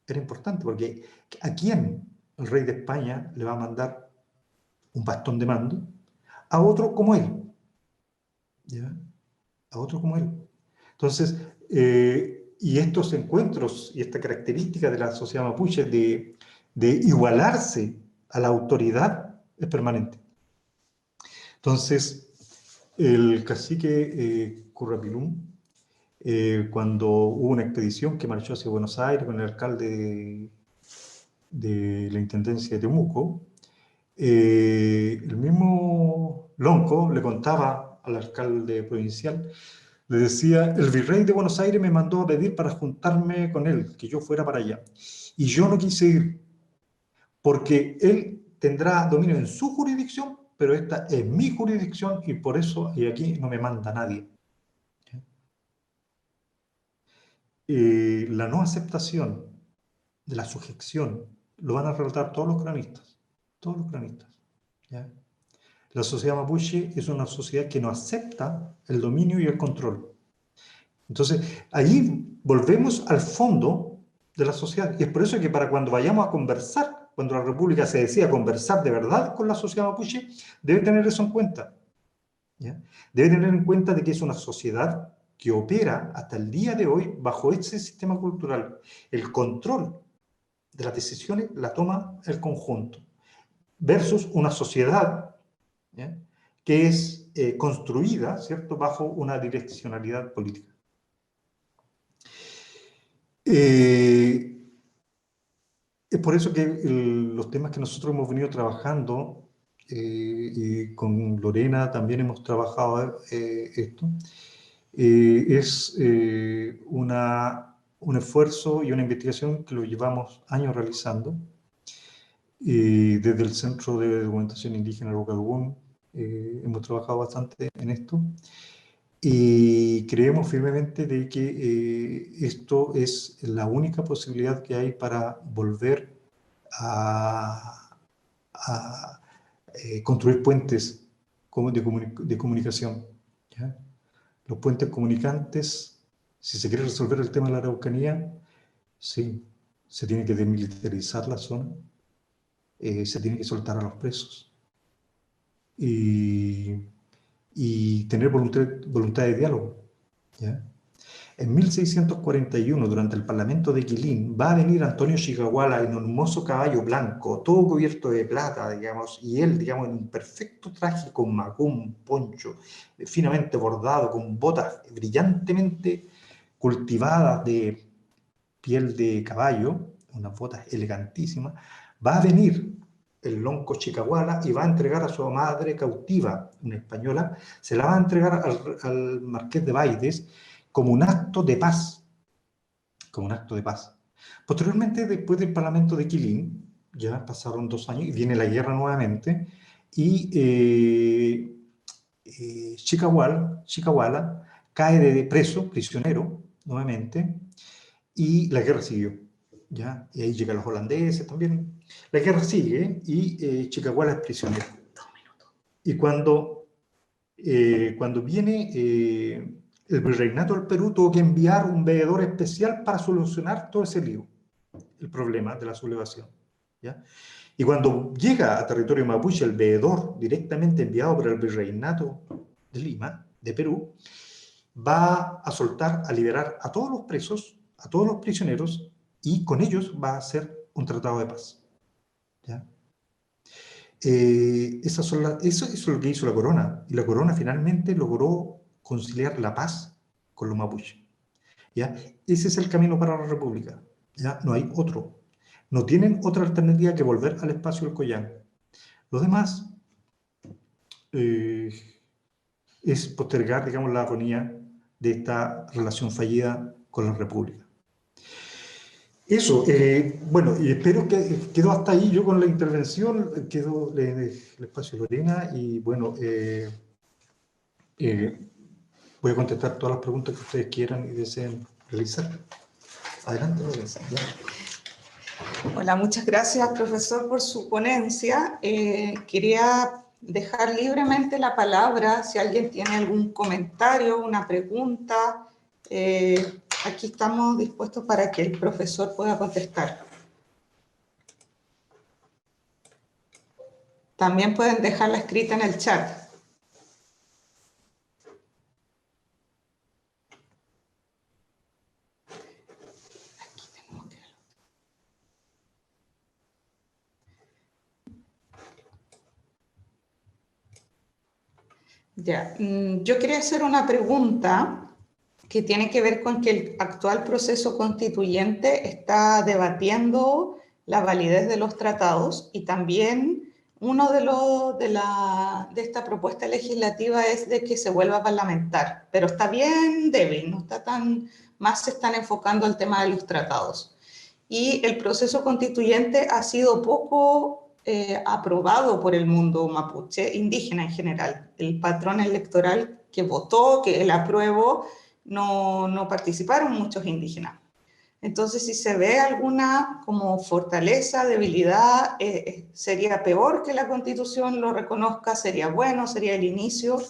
era importante, porque ¿a quién el rey de España le va a mandar un bastón de mando? A otro como él. ¿Ya? A otro como él. Entonces, y estos encuentros y esta característica de la sociedad mapuche de igualarse a la autoridad es permanente. Entonces, el cacique Currapilum, cuando hubo una expedición que marchó hacia Buenos Aires con el alcalde de la Intendencia de Temuco, el mismo Lonco le contaba al alcalde provincial, le decía, el virrey de Buenos Aires me mandó a pedir para juntarme con él, que yo fuera para allá. Y yo no quise ir, porque él tendrá dominio en su jurisdicción, pero esta es mi jurisdicción y por eso y aquí no me manda nadie. La no aceptación de la sujeción lo van a relatar todos los cronistas, todos los cronistas. ¿Ya? La sociedad mapuche es una sociedad que no acepta el dominio y el control. Entonces, ahí volvemos al fondo de la sociedad. Y es por eso que para cuando vayamos a conversar, cuando la República se decida conversar de verdad con la sociedad mapuche, debe tener eso en cuenta. ¿Ya? Debe tener en cuenta de que es una sociedad que opera hasta el día de hoy bajo ese sistema cultural. El control de las decisiones la toma el conjunto, versus una sociedad, ¿ya?, que es construida, ¿cierto?, bajo una direccionalidad política. Es por eso que los temas que nosotros hemos venido trabajando, y con Lorena también hemos trabajado esto, es un esfuerzo y una investigación que lo llevamos años realizando. Desde el Centro de Documentación Indígena Bocadugún hemos trabajado bastante en esto y creemos firmemente de que esto es la única posibilidad que hay para volver a construir puentes de comunicación, ¿ya? Los puentes comunicantes, si se quiere resolver el tema de la Araucanía, sí, se tiene que desmilitarizar la zona, se tiene que soltar a los presos y tener voluntad de diálogo, ¿ya? En 1641, durante el Parlamento de Quilín, va a venir Antonio Chicahuala en un hermoso caballo blanco, todo cubierto de plata, digamos, y él, digamos, en un perfecto traje con macún, poncho, finamente bordado, con botas brillantemente cultivadas de piel de caballo, unas botas elegantísimas. Va a venir el lonco Chicahuala y va a entregar a su madre cautiva, una española, se la va a entregar al marqués de Baides como un acto de paz, como un acto de paz. Posteriormente, después del Parlamento de Quilín, ya pasaron 2 años y viene la guerra nuevamente, y Chicahuala cae de preso, prisionero, nuevamente, y la guerra siguió, ¿ya? Y ahí llegan los holandeses también. La guerra sigue y Chicahuala es prisionero. Y cuando viene el virreinato del Perú, tuvo que enviar un veedor especial para solucionar todo ese lío, el problema de la sublevación, ¿ya? Y cuando llega a territorio mapuche el veedor directamente enviado por el virreinato de Lima, de Perú, va a soltar, a liberar a todos los presos, a todos los prisioneros, y con ellos va a hacer un tratado de paz, ¿ya? Eso es lo que hizo la corona, y la corona finalmente logró conciliar la paz con los mapuches, ¿ya? Ese es el camino para la república, ¿ya? No hay otro. No tienen otra alternativa que volver al espacio del Collán. Lo demás es postergar, digamos, la agonía de esta relación fallida con la república. Eso, bueno, y espero que quedó hasta ahí yo con la intervención, quedó el espacio Lorena, y bueno, voy a contestar todas las preguntas que ustedes quieran y deseen realizar. Adelante, Lorena. Hola, muchas gracias, profesor, por su ponencia. Quería dejar libremente la palabra si alguien tiene algún comentario, una pregunta. Aquí estamos dispuestos para que el profesor pueda contestar. También pueden dejarla escrita en el chat. Ya, yo quería hacer una pregunta que tiene que ver con que el actual proceso constituyente está debatiendo la validez de los tratados y también uno de esta propuesta legislativa es de que se vuelva a parlamentar, pero está bien débil, no está tan, más se están enfocando al tema de los tratados. Y el proceso constituyente ha sido poco aprobado por el mundo mapuche, indígena en general. El patrón electoral que votó, que él aprobó, no participaron muchos indígenas. Entonces, si se ve alguna como fortaleza, debilidad, sería peor que la Constitución lo reconozca, sería bueno, sería el inicio.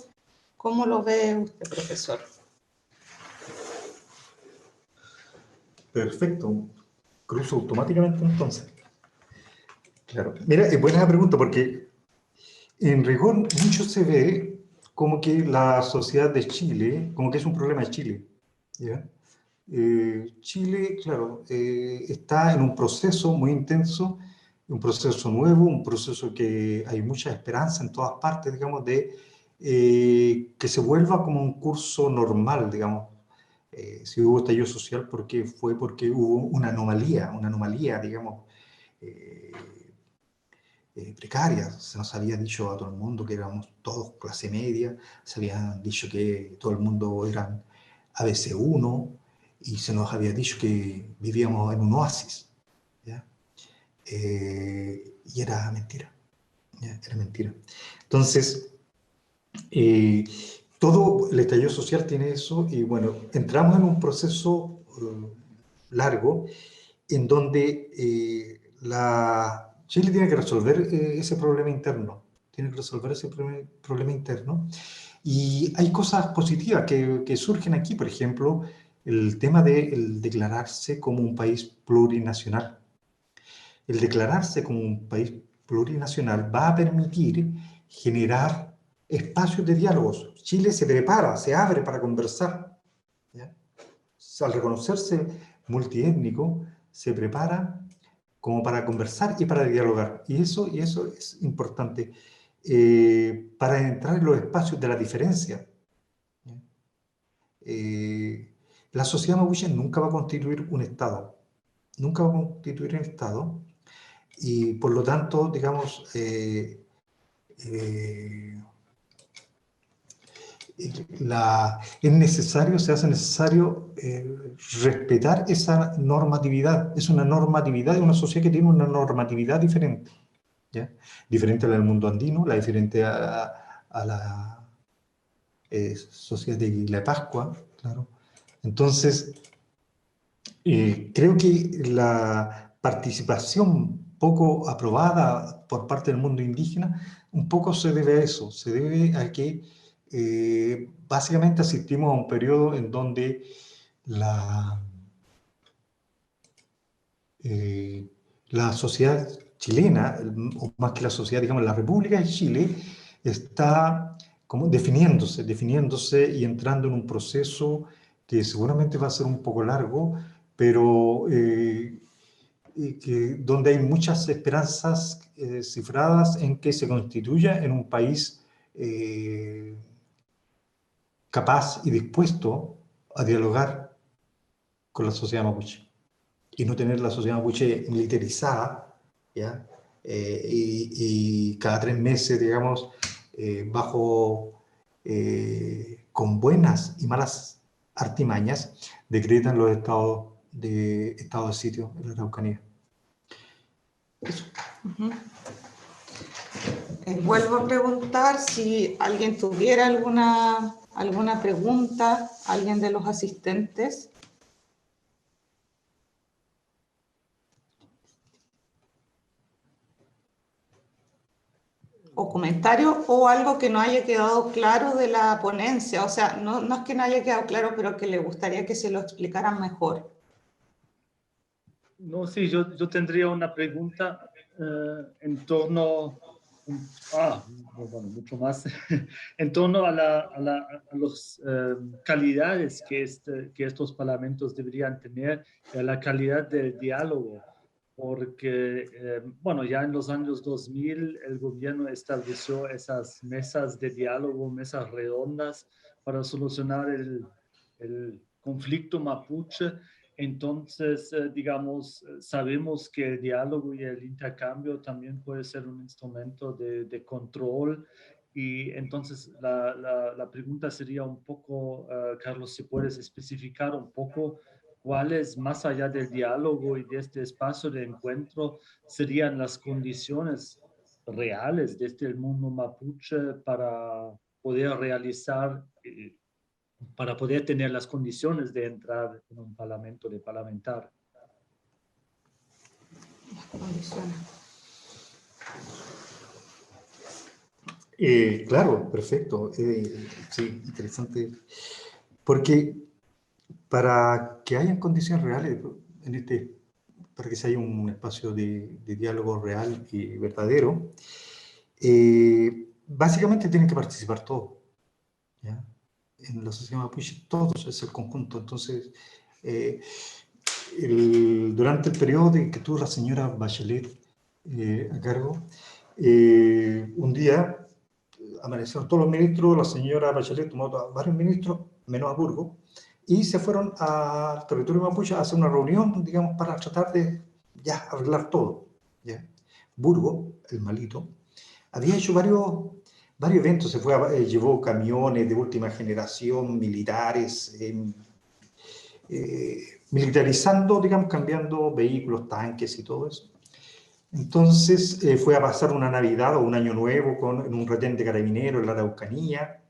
¿Cómo lo ve usted, profesor? Perfecto. Cruzo automáticamente entonces. Claro. Mira, es buena la pregunta porque en rigor mucho se ve como que la sociedad de Chile, como que es un problema de Chile. ¿Ya? Chile, claro, está en un proceso muy intenso, un proceso nuevo, un proceso que hay mucha esperanza en todas partes, digamos, de que se vuelva como un curso normal, digamos. Si hubo estallido social, fue porque hubo una anomalía, digamos, eh, precaria. Se nos había dicho a todo el mundo que éramos todos clase media, se habían dicho que todo el mundo eran ABC1 y se nos había dicho que vivíamos en un oasis. ¿Ya? Y era mentira. ¿Ya? Era mentira. Entonces, eh, todo el estallido social tiene eso y bueno, entramos en un proceso largo en donde Chile tiene que resolver ese problema interno, tiene que resolver ese problema interno. Y hay cosas positivas que surgen aquí, por ejemplo, el tema de el declararse como un país plurinacional. El declararse como un país plurinacional va a permitir generar espacios de diálogos. Chile se prepara, se abre para conversar. ¿Ya? Al reconocerse multiétnico, se prepara como para conversar y para dialogar. Y eso es importante para entrar en los espacios de la diferencia. La sociedad mapuche nunca va a constituir un Estado, nunca va a constituir un Estado, y por lo tanto, digamos, es necesario, se hace necesario respetar esa normatividad. Es una normatividad de una sociedad que tiene una normatividad diferente. ¿Ya? Diferente a la del mundo andino, la diferente a la sociedad de la Pascua, claro. Entonces, creo que la participación poco aprobada por parte del mundo indígena, un poco se debe a eso, se debe a que básicamente asistimos a un periodo en donde eh, la sociedad chilena, o más que la sociedad, digamos, la República de Chile, está como definiéndose y entrando en un proceso que seguramente va a ser un poco largo, pero donde hay muchas esperanzas cifradas en que se constituya en un país capaz y dispuesto a dialogar con la sociedad mapuche y no tener la sociedad mapuche militarizada, ¿ya? Y cada 3 meses, digamos, con buenas y malas artimañas, decretan los estado de sitio en la Araucanía. Eso. Vuelvo a preguntar si alguien tuviera alguna pregunta, alguien de los asistentes. O comentario o algo que no haya quedado claro de la ponencia. O sea, no es que no haya quedado claro, pero que le gustaría que se lo explicaran mejor. No, sí, yo tendría una pregunta en torno, bueno, mucho más, en torno a las calidades que estos parlamentos deberían tener, a la calidad del diálogo. porque, bueno, ya en los años 2000 el gobierno estableció esas mesas de diálogo, mesas redondas para solucionar el conflicto mapuche. Entonces, digamos, sabemos que el diálogo y el intercambio también puede ser un instrumento de control. Y entonces la pregunta sería un poco, Carlos, si puedes especificar un poco cuáles, más allá del diálogo y de este espacio de encuentro, serían las condiciones reales desde el mundo mapuche para poder realizar, para poder tener las condiciones de entrar en un parlamento de parlamentar. Condiciones. Claro, perfecto. Sí, interesante. Porque para que hayan condiciones reales, para que se haya un espacio de diálogo real y verdadero, básicamente tienen que participar todos, ¿ya? En la sociedad mapuche todos es el conjunto. Entonces, durante el periodo que tuvo la señora Bachelet a cargo, un día amanecieron todos los ministros, la señora Bachelet tomó a varios ministros, menos a Burgos, y se fueron al territorio mapuche a hacer una reunión, digamos, para tratar de ya arreglar todo. ¿Ya? Burgos, el malito, había hecho varios eventos, llevó camiones de última generación, militares, militarizando, digamos, cambiando vehículos, tanques y todo eso. Entonces fue a pasar una Navidad o un Año Nuevo en un retén de carabineros en la Araucanía.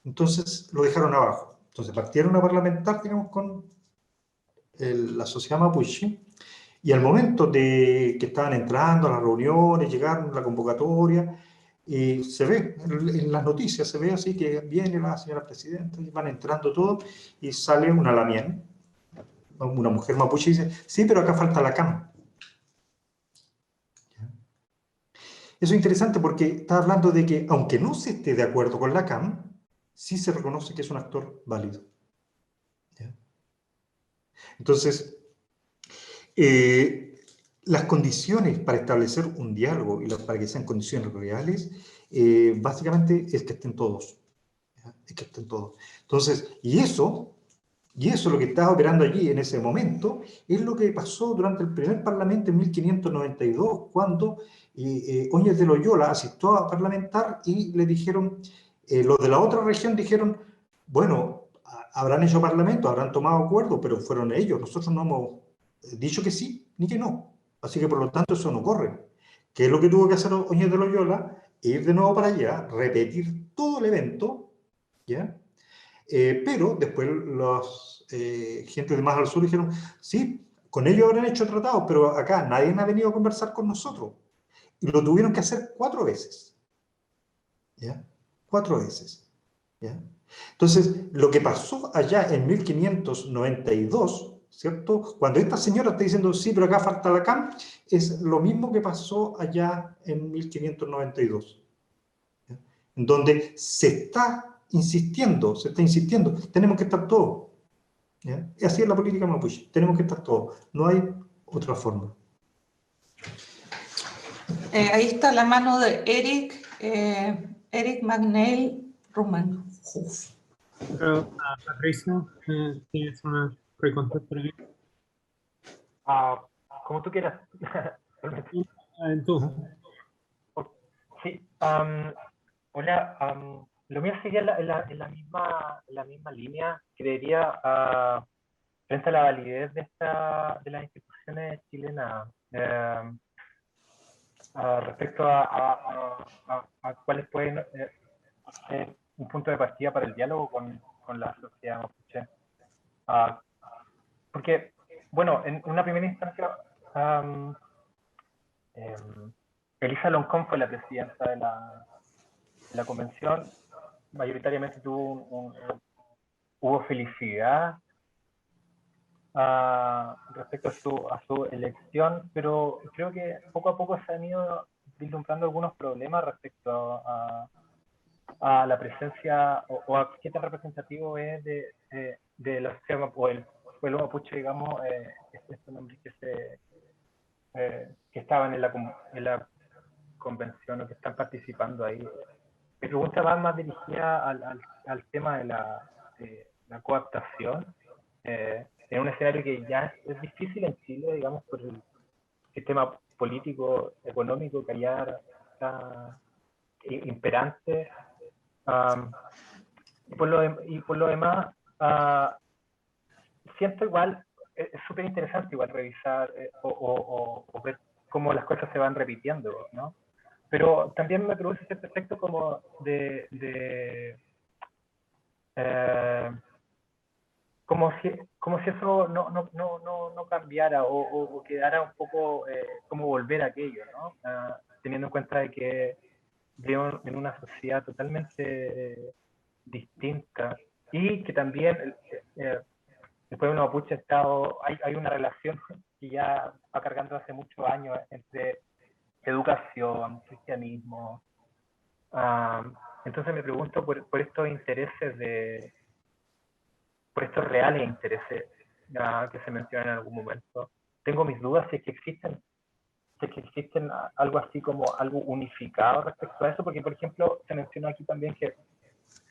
Entonces lo dejaron abajo. Entonces partieron a parlamentar, digamos, con la sociedad mapuche. Y al momento de que estaban entrando a las reuniones, llegaron a la convocatoria, y se ve en las noticias, se ve así que viene la señora presidenta y van entrando todos y sale una lamien, una mujer mapuche y dice, sí, pero acá falta la cama. Eso es interesante porque está hablando de que, aunque no se esté de acuerdo con la CAM, sí se reconoce que es un actor válido. ¿Ya? Entonces, las condiciones para establecer un diálogo y para que sean condiciones reales, básicamente es que estén todos. ¿Ya? Es que estén todos. Entonces, y eso lo que estaba operando allí en ese momento, es lo que pasó durante el primer parlamento en 1592, cuando Óñez de Loyola asistió a parlamentar y le dijeron, los de la otra región dijeron, bueno, habrán hecho parlamento, habrán tomado acuerdo, pero fueron ellos, nosotros no hemos dicho que sí ni que no. Así que por lo tanto eso no corre. ¿Qué es lo que tuvo que hacer Óñez de Loyola? Ir de nuevo para allá, repetir todo el evento, ¿ya? Pero después los gente de más al sur dijeron, sí, con ellos habrán hecho tratados, pero acá nadie ha venido a conversar con nosotros. Y lo tuvieron que hacer 4 veces. ¿Ya? 4 veces. ¿Ya? Entonces, lo que pasó allá en 1592, ¿cierto? Cuando esta señora está diciendo, sí, pero acá falta la CAM, es lo mismo que pasó allá en 1592. ¿Ya? En donde se está insistiendo, tenemos que estar todos. ¿Ya? Y así es la política mapuche, tenemos que estar todos, no hay otra forma. Ahí está la mano de Eric Magnell Rumenhoff. Patricio, ¿tienes una pregunta para mí? Como tú quieras. Tú. Sí. Hola. Lo mío sería en la misma línea. Creería frente a la validez de las instituciones chilenas respecto a cuáles pueden ser un punto de partida para el diálogo con la sociedad mapuche. Porque, bueno, en una primera instancia, Elisa Loncón fue la presidenta de la convención. Mayoritariamente hubo felicidad respecto a su elección, pero creo que poco a poco se han ido vislumbrando algunos problemas respecto a la presencia o a qué tan representativo es de la sociedad o el pueblo mapuche, digamos, este nombre que que estaban en la convención o que están participando ahí. Mi pregunta va más dirigida al tema de la cooptación, en un escenario que ya es difícil en Chile, digamos, por el sistema político, económico que allá está imperante. Y por lo demás, siento igual, es súper interesante igual revisar o ver cómo las cosas se van repitiendo, ¿no? Pero también me produce cierto efecto como como si eso no cambiara o quedara un poco como volver a aquello, ¿no? Teniendo en cuenta de que vivimos en una sociedad totalmente distinta y que también el pueblo mapuche hay una relación que ya va cargando hace muchos años entre educación, cristianismo. Entonces me pregunto por estos intereses por estos reales intereses que se mencionan en algún momento. Tengo mis dudas si es que existen algo así como algo unificado respecto a eso, porque por ejemplo se mencionó aquí también que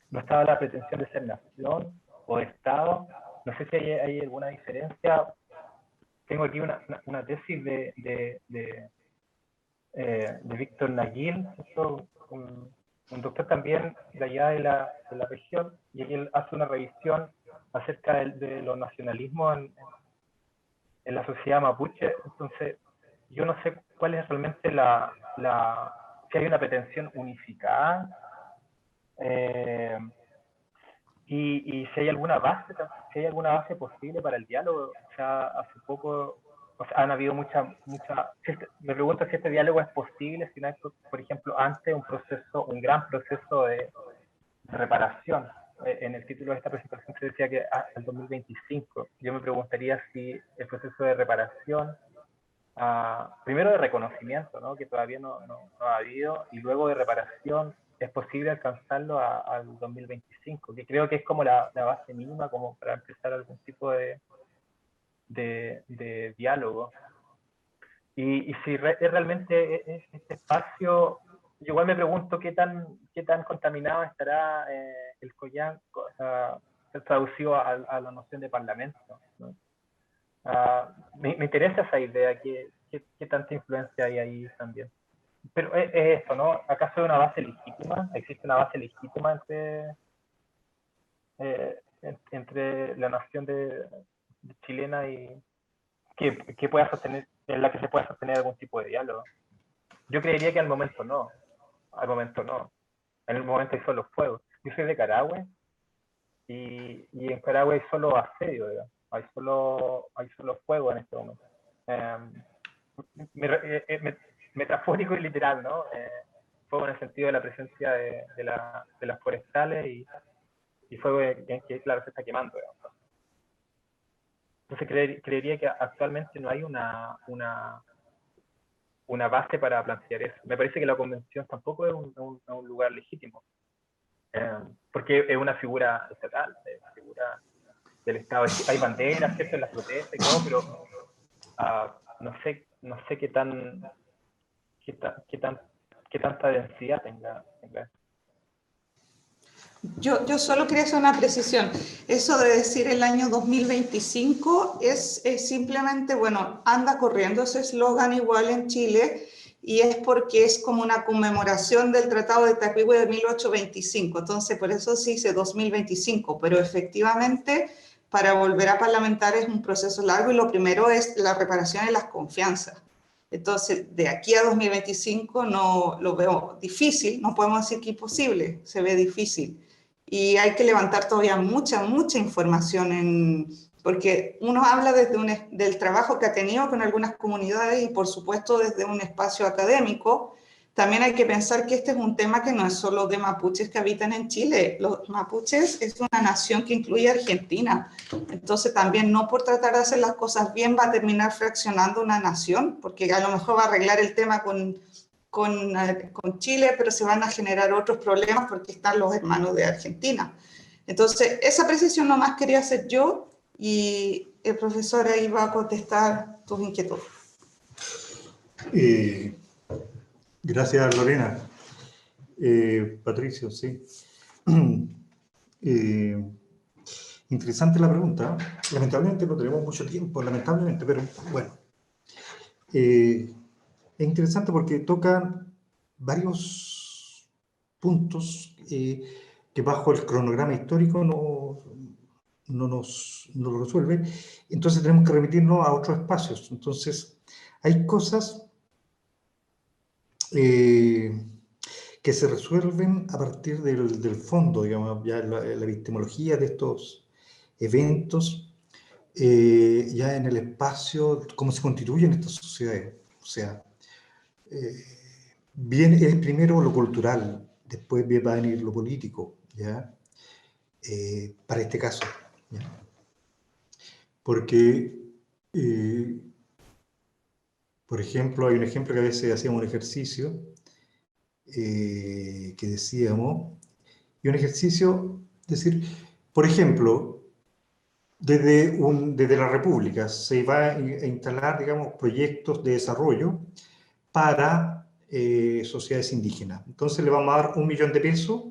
no estaba la pretensión de ser nación o Estado. No sé si hay alguna diferencia. Tengo aquí una tesis de Víctor Naguil, un doctor también de allá de la región, y él hace una revisión acerca de los nacionalismos en la sociedad mapuche. Entonces, yo no sé cuál es realmente si hay una pretensión unificada, y si hay alguna base posible para el diálogo. O sea, hace poco han habido me pregunto si este diálogo es posible, si no hay, por ejemplo, antes un gran proceso de reparación. En el título de esta presentación se decía que hasta el 2025. Yo me preguntaría si el proceso de reparación, primero de reconocimiento, ¿no? Que todavía no ha habido, y luego de reparación, es posible alcanzarlo al 2025, que creo que es como la base mínima como para empezar algún tipo de diálogo. Y si realmente este espacio, yo igual me pregunto qué tan contaminado estará el Collán, traducido a la noción de parlamento, ¿no? Me interesa esa idea, qué tanta influencia hay ahí también. Pero es esto, ¿no? ¿Acaso hay una base legítima? ¿Existe una base legítima entre la nación chilena y que pueda sostener, en la que se pueda sostener algún tipo de diálogo? Yo creería que al momento no. En el momento hay solo fuego. Yo soy de Carahue y en Carahue hay solo asedio, digamos. Hay solo fuego en este momento. Metafórico y literal, ¿no? Fuego en el sentido de la presencia de las forestales y fuego que claro, se está quemando, digamos. Entonces creería que actualmente no hay una base para plantear eso. Me parece que la convención tampoco es un lugar legítimo, porque es una figura estatal, es una figura del Estado. Hay banderas, ¿cierto?, en las protestas y todo, pero no sé qué tanta densidad tenga. Yo solo quería hacer una precisión. Eso de decir el año 2025 es simplemente, bueno, anda corriendo ese eslogan igual en Chile y es porque es como una conmemoración del Tratado de Tacuigüe de 1825. Entonces, por eso se dice 2025, pero efectivamente para volver a parlamentar es un proceso largo y lo primero es la reparación de las confianzas. Entonces, de aquí a 2025 no lo veo difícil, no podemos decir que imposible, se ve difícil. Y hay que levantar todavía mucha información, porque uno habla del trabajo que ha tenido con algunas comunidades y por supuesto desde un espacio académico. También hay que pensar que este es un tema que no es solo de mapuches que habitan en Chile. Los mapuches es una nación que incluye a Argentina. Entonces también no por tratar de hacer las cosas bien va a terminar fraccionando una nación, porque a lo mejor va a arreglar el tema con Chile, pero se van a generar otros problemas porque están los hermanos de Argentina. Entonces, esa precisión nomás quería hacer yo y el profesor ahí va a contestar tus inquietudes. Gracias, Lorena. Patricio, sí. Interesante la pregunta. Lamentablemente no tenemos mucho tiempo, lamentablemente, pero bueno. Es interesante porque tocan varios puntos que bajo el cronograma histórico no lo resuelve. Entonces tenemos que remitirnos a otros espacios. Entonces, hay cosas que se resuelven a partir del fondo, digamos, ya la epistemología de estos eventos, ya en el espacio, cómo se constituyen estas sociedades. O sea, viene es primero lo cultural, después va a venir lo político, ¿ya? Para este caso, ¿ya? Porque, por ejemplo, hay un ejemplo que a veces hacíamos un ejercicio que decíamos, y un ejercicio, es decir, por ejemplo, desde la República se va a instalar, digamos, proyectos de desarrollo para sociedades indígenas. Entonces le vamos a dar 1 millón de pesos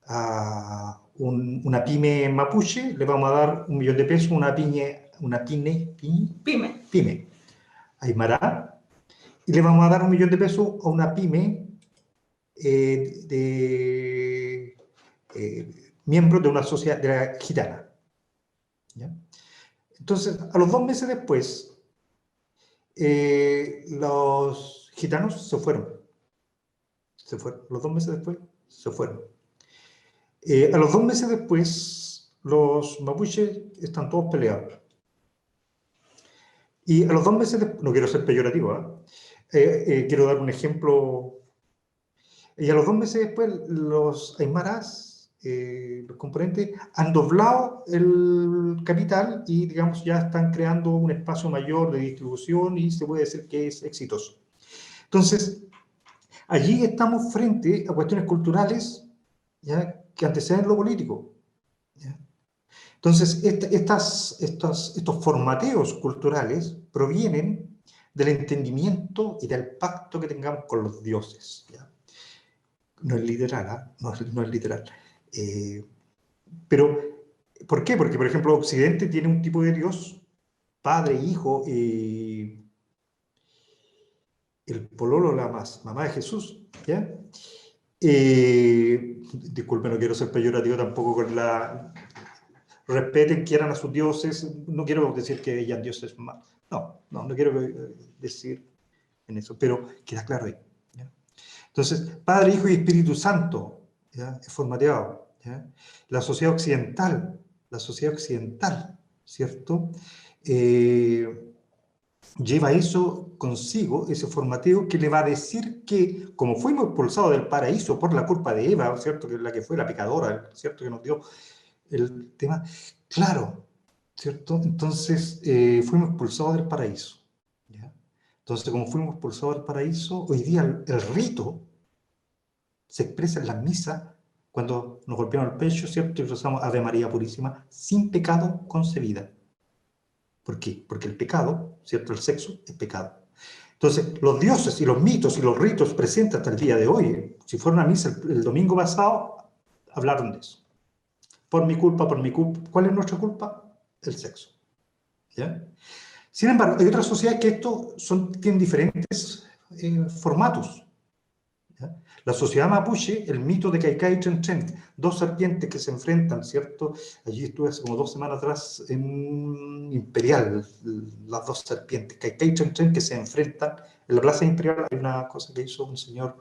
a una pyme mapuche, le vamos a dar 1 millón de pesos a una pyme aymara, y le vamos a dar 1 millón de pesos a una pyme miembro de una sociedad de la gitana. ¿Ya? Entonces, a los 2 meses después, los gitanos se fueron. Los 2 meses después, se fueron. A los 2 meses después, los mapuches están todos peleados. Y a los 2 meses después, no quiero ser peyorativo, quiero dar un ejemplo. Y a los 2 meses después, los aymaras, los componentes, han doblado el capital y, digamos, ya están creando un espacio mayor de distribución y se puede decir que es exitoso. Entonces, allí estamos frente a cuestiones culturales, ¿ya?, que anteceden lo político, ¿ya? Entonces, estos formateos culturales provienen del entendimiento y del pacto que tengamos con los dioses, ¿ya? No es literal, ¿eh? No es literal. Pero, ¿por qué? Porque, por ejemplo, Occidente tiene un tipo de Dios, padre, hijo, el pololo, la mamá de Jesús, ¿ya? Disculpe, no quiero ser peyorativo tampoco con la... Respeten, quieran a sus dioses, no quiero decir que hayan dioses más, no quiero decir en eso, pero queda claro ahí, ¿ya? Entonces, Padre, Hijo y Espíritu Santo, ¿ya?, es formateado, ¿ya? La sociedad occidental, ¿cierto?, lleva eso consigo, ese formateo que le va a decir que, como fuimos expulsados del paraíso por la culpa de Eva, ¿cierto?, que es la que fue la pecadora, ¿cierto?, que nos dio el tema, claro, ¿cierto? Entonces, fuimos expulsados del paraíso, ¿ya? Entonces, como fuimos expulsados del paraíso, hoy día el rito se expresa en las misas cuando nos golpeamos el pecho, ¿cierto?, y rezamos Ave María Purísima, sin pecado concebida. ¿Por qué? Porque el pecado, ¿cierto?, el sexo es pecado. Entonces, los dioses y los mitos y los ritos presentes hasta el día de hoy, si fueron a misa el domingo pasado, hablaron de eso. Por mi culpa. ¿Cuál es nuestra culpa? El sexo, ¿ya? Sin embargo, hay otras sociedades que tienen diferentes formatos, ¿ya? La sociedad mapuche, el mito de Kaikai Tren, 2 serpientes que se enfrentan, ¿cierto? Allí estuve hace como 2 semanas atrás en Imperial, las 2 serpientes, Kaikai Tren, que se enfrentan. En la Plaza Imperial hay una cosa que hizo un señor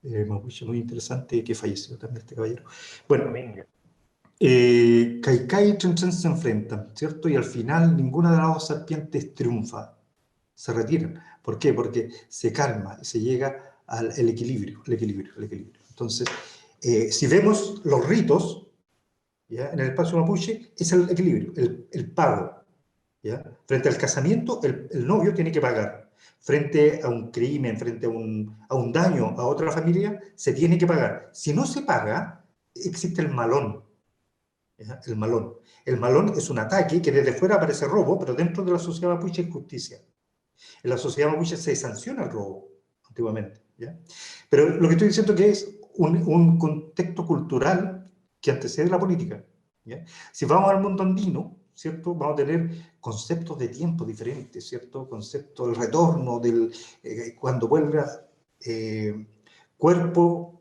mapuche muy interesante que falleció también, este caballero. Bueno, Kaikai y Tren se enfrentan, ¿cierto? Y al final ninguna de las 2 serpientes triunfa, se retiran. ¿Por qué? Porque se calma y se llega al equilibrio. Entonces, si vemos los ritos, ¿ya?, en el espacio mapuche, es el equilibrio, el pago, ¿ya? Frente al casamiento, el novio tiene que pagar. Frente a un crimen, frente a un daño a otra familia, se tiene que pagar. Si no se paga, existe el malón. ¿Ya? El malón. El malón es un ataque que desde fuera parece robo, pero dentro de la sociedad mapuche es justicia. En la sociedad mapuche se sanciona el robo, antiguamente, ¿ya? Pero lo que estoy diciendo es que es un contexto cultural que antecede la política, ¿ya? Si vamos al mundo andino, ¿cierto? Vamos a tener conceptos de tiempo diferentes, ¿cierto? Concepto del retorno, cuando vuelva cuerpo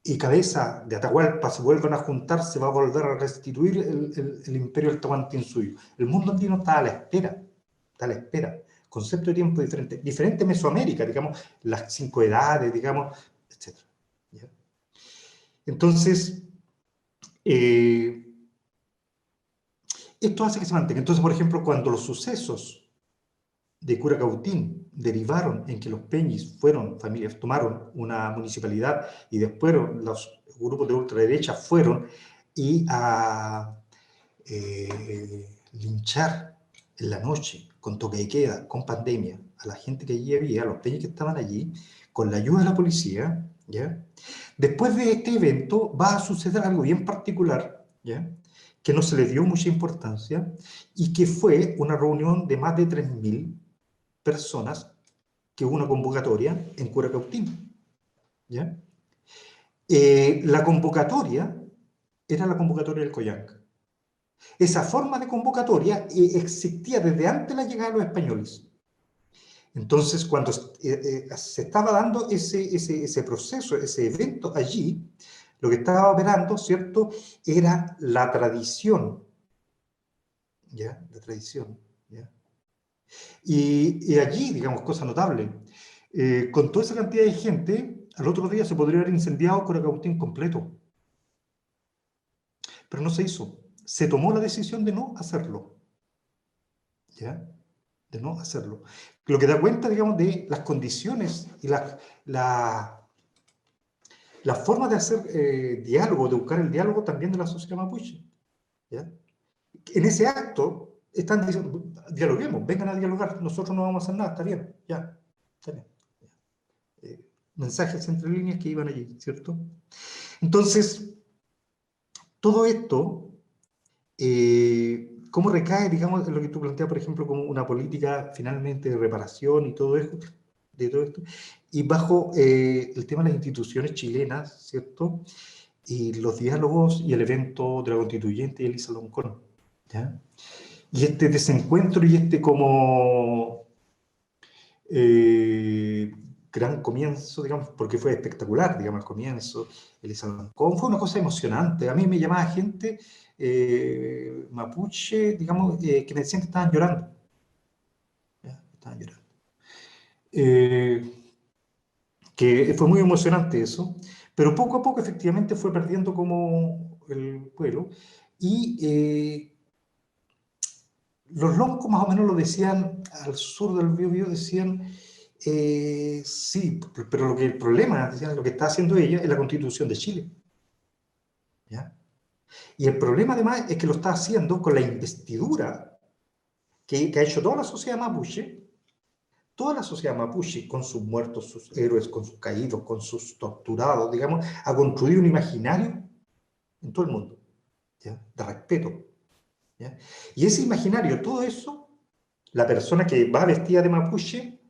y cabeza de Atahualpa se vuelvan a juntar, se va a volver a restituir el imperio del Tahuantinsuyo. El mundo andino está a la espera, está a la espera. Concepto de tiempo diferente, diferente Mesoamérica, digamos, las 5 edades, digamos, etc. ¿Ya? Entonces, esto hace que se mantenga. Entonces, por ejemplo, cuando los sucesos de Curacautín derivaron en que los Peñis fueron familias, tomaron una municipalidad y después los grupos de ultraderecha fueron a linchar en la noche, con toque de queda, con pandemia, a la gente que allí había, a los Peñis que estaban allí, con la ayuda de la policía, ¿ya? Después de este evento va a suceder algo bien particular, ¿ya? Que no se le dio mucha importancia y que fue una reunión de más de 3.000 personas, que hubo una convocatoria en Curacautín, ¿ya? La convocatoria era la convocatoria del Coyanc. Esa forma de convocatoria existía desde antes de la llegada de los españoles. Entonces, cuando se estaba dando ese proceso, ese evento allí, lo que estaba operando, ¿cierto?, era la tradición, ¿ya? La tradición, ¿ya? Y allí, digamos, cosa notable, con toda esa cantidad de gente, al otro día se podría haber incendiado Curacautín completo. Pero no se hizo. Se tomó la decisión de no hacerlo. ¿Ya? De no hacerlo. Lo que da cuenta, digamos, de las condiciones y la forma de hacer diálogo, de buscar el diálogo también de la sociedad mapuche. ¿Ya? En ese acto están diciendo, dialoguemos, vengan a dialogar, nosotros no vamos a hacer nada, está bien, ya, está bien. Mensajes entre líneas que iban allí, ¿cierto? Entonces, todo esto, ¿cómo recae, digamos, en lo que tú planteas, por ejemplo, como una política finalmente de reparación y todo esto, y bajo el tema de las instituciones chilenas, ¿cierto? Y los diálogos y el evento de la constituyente y Elisa Loncón, ¿ya? Y este desencuentro y este como gran comienzo, digamos, porque fue espectacular, digamos, el comienzo, Elisa Loncón, fue una cosa emocionante. A mí me llamaba gente mapuche, digamos, que me decían que estaban llorando. ¿Ya? Estaban llorando. Que fue muy emocionante eso, pero poco a poco efectivamente fue perdiendo como el vuelo. Y los loncos más o menos lo decían, al sur del Biobío decían, sí, pero lo que el problema, decían, lo que está haciendo ella es la Constitución de Chile. ¿Ya? Y el problema además es que lo está haciendo con la investidura que ha hecho toda la sociedad mapuche, con sus muertos, sus héroes, con sus caídos, con sus torturados, digamos, a construir un imaginario en todo el mundo, ¿ya? De respeto. ¿Ya? Y ese imaginario, todo eso, la persona que va vestida de mapuche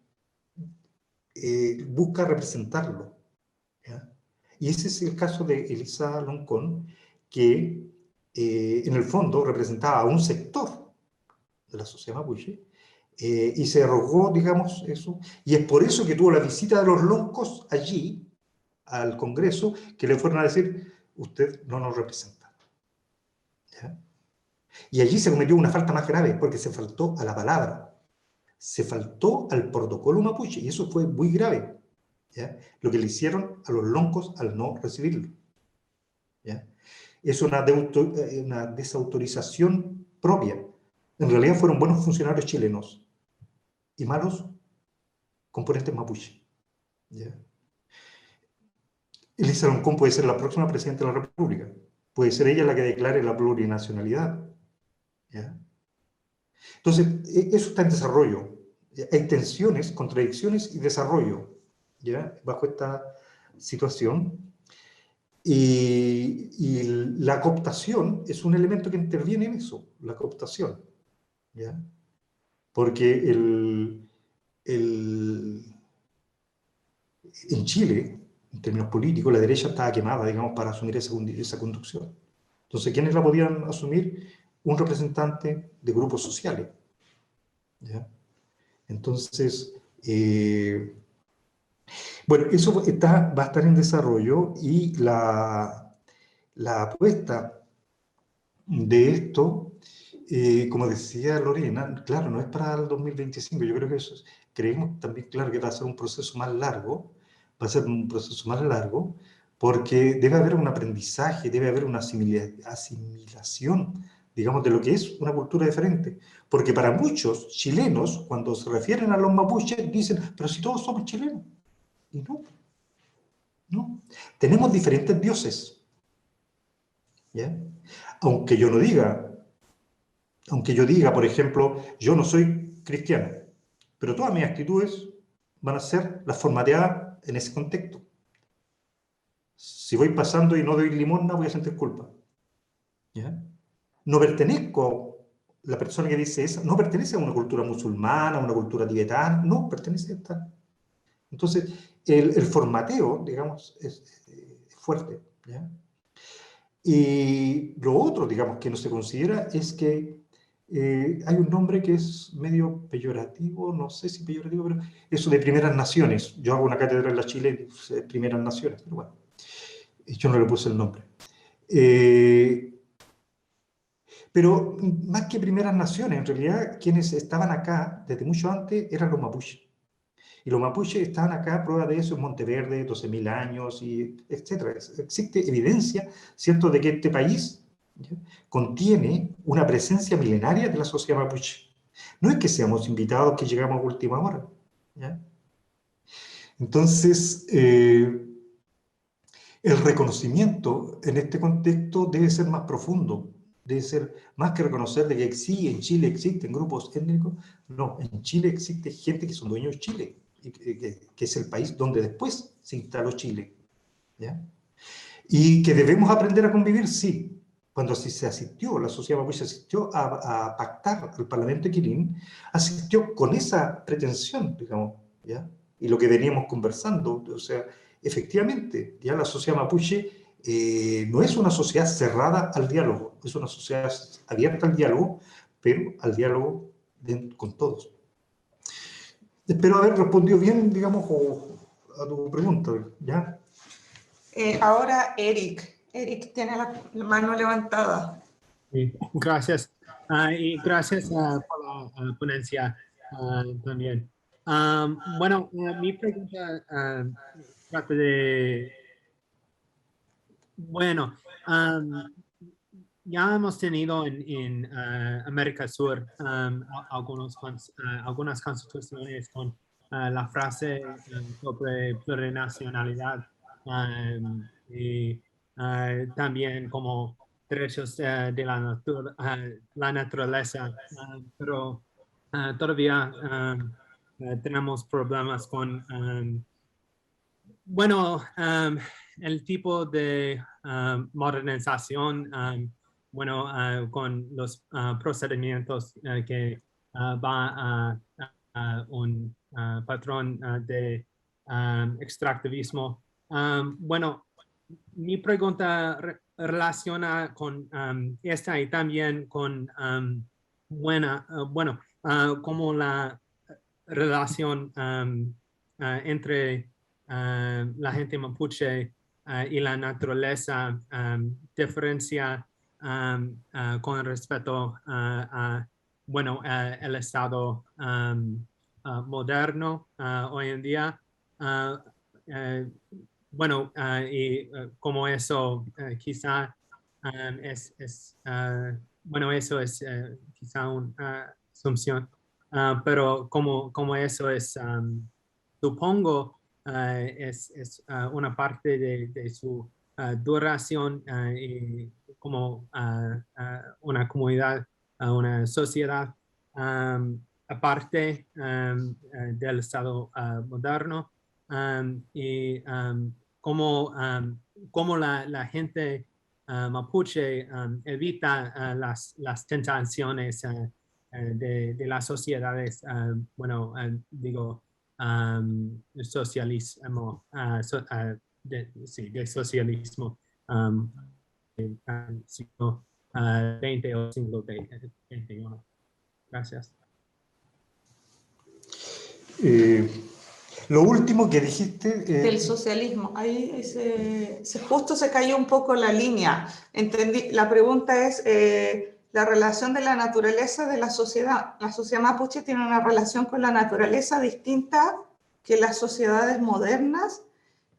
busca representarlo. ¿Ya? Y ese es el caso de Elisa Loncón, que en el fondo representaba a un sector de la sociedad mapuche, y se arrogó, digamos, eso, y es por eso que tuvo la visita de los loncos allí, al Congreso, que le fueron a decir, usted no nos representa. ¿Ya? Y allí se cometió una falta más grave, porque se faltó a la palabra, se faltó al protocolo mapuche, y eso fue muy grave, ¿ya? Lo que le hicieron a los loncos al no recibirlo. ¿Ya? Es una desautorización propia. En realidad fueron buenos funcionarios chilenos y malos componentes mapuche. ¿Ya? Elisa Loncón puede ser la próxima presidenta de la República. Puede ser ella la que declare la plurinacionalidad. ¿Ya? Entonces, eso está en desarrollo. Hay tensiones, contradicciones y desarrollo, ¿ya? Bajo esta situación. Y la cooptación es un elemento que interviene en eso, la cooptación. ¿Ya? Porque en Chile, en términos políticos, la derecha estaba quemada, digamos, para asumir esa conducción. Entonces, ¿quiénes la podían asumir? Un representante de grupos sociales. ¿Ya? Entonces, bueno, eso va a estar en desarrollo y la apuesta de esto, como decía Lorena, claro, no es para el 2025, yo creo que creemos también, claro, que va a ser un proceso más largo, porque debe haber un aprendizaje, debe haber una asimilación, digamos, de lo que es una cultura diferente. Porque para muchos chilenos, cuando se refieren a los mapuches, dicen, pero si todos somos chilenos. Y no, no. Tenemos diferentes dioses. ¿Ya? Aunque yo diga, por ejemplo, yo no soy cristiano, pero todas mis actitudes van a ser las formateadas en ese contexto. Si voy pasando y no doy limosna, voy a sentir culpa. ¿Ya? No pertenezco, la persona que dice eso, no pertenece a una cultura musulmana, a una cultura tibetana, no, pertenece a esta. Entonces, el formateo, digamos, es fuerte. ¿Ya? Y lo otro, digamos, que no se considera es que hay un nombre que es medio peyorativo, no sé si peyorativo, pero eso de primeras naciones. Yo hago una cátedra en la Chile de primeras naciones, pero bueno, yo no le puse el nombre. Pero más que primeras naciones, en realidad quienes estaban acá desde mucho antes eran los mapuches. Y los mapuches estaban acá, prueba de eso, en Monteverde, 12.000 años, y etc. Existe evidencia, ¿cierto?, de que este país, ¿ya?, contiene una presencia milenaria de la sociedad mapuche. No es que seamos invitados que llegamos a última hora. ¿Ya? Entonces, el reconocimiento en este contexto debe ser más profundo, debe ser más que reconocer de que sí, en Chile existen grupos étnicos. No, en Chile existe gente que son dueños de Chile, que es el país donde después se instaló Chile. ¿Ya? Y que debemos aprender a convivir, sí. Cuando se asistió, la sociedad mapuche asistió a pactar al Parlamento de Quilín, asistió con esa pretensión, digamos, ¿ya? Y lo que veníamos conversando, o sea, efectivamente, ya la sociedad mapuche no es una sociedad cerrada al diálogo, es una sociedad abierta al diálogo, pero al diálogo con todos. Espero haber respondido bien, digamos, a tu pregunta, ¿ya? Ahora Eric tiene la mano levantada. Sí, gracias. Y gracias por la ponencia también. Bueno, mi pregunta trata de, bueno, ya hemos tenido en América Sur algunas constituciones con la frase sobre plurinacionalidad y también como derechos de la naturaleza, pero todavía tenemos problemas con, bueno, el tipo de modernización, bueno, con los procedimientos que va a un patrón de extractivismo. Bueno, mi pregunta relaciona con esta y también con como la relación entre la gente mapuche y la naturaleza diferencia con respecto a bueno, el estado moderno hoy en día. Bueno, y como eso quizá bueno, eso es quizá una asunción, pero como eso es, supongo, es una parte de su duración y como una comunidad, una sociedad aparte del estado moderno. Y cómo la gente mapuche evita las tentaciones de las sociedades, bueno, digo, socialismo, sí, de socialismo, siglo XX o siglo XXI. Gracias. Lo último que dijiste... Del socialismo. Ahí justo se cayó un poco la línea. Entendí. La pregunta es la relación de la naturaleza de la sociedad. La sociedad mapuche tiene una relación con la naturaleza distinta que las sociedades modernas,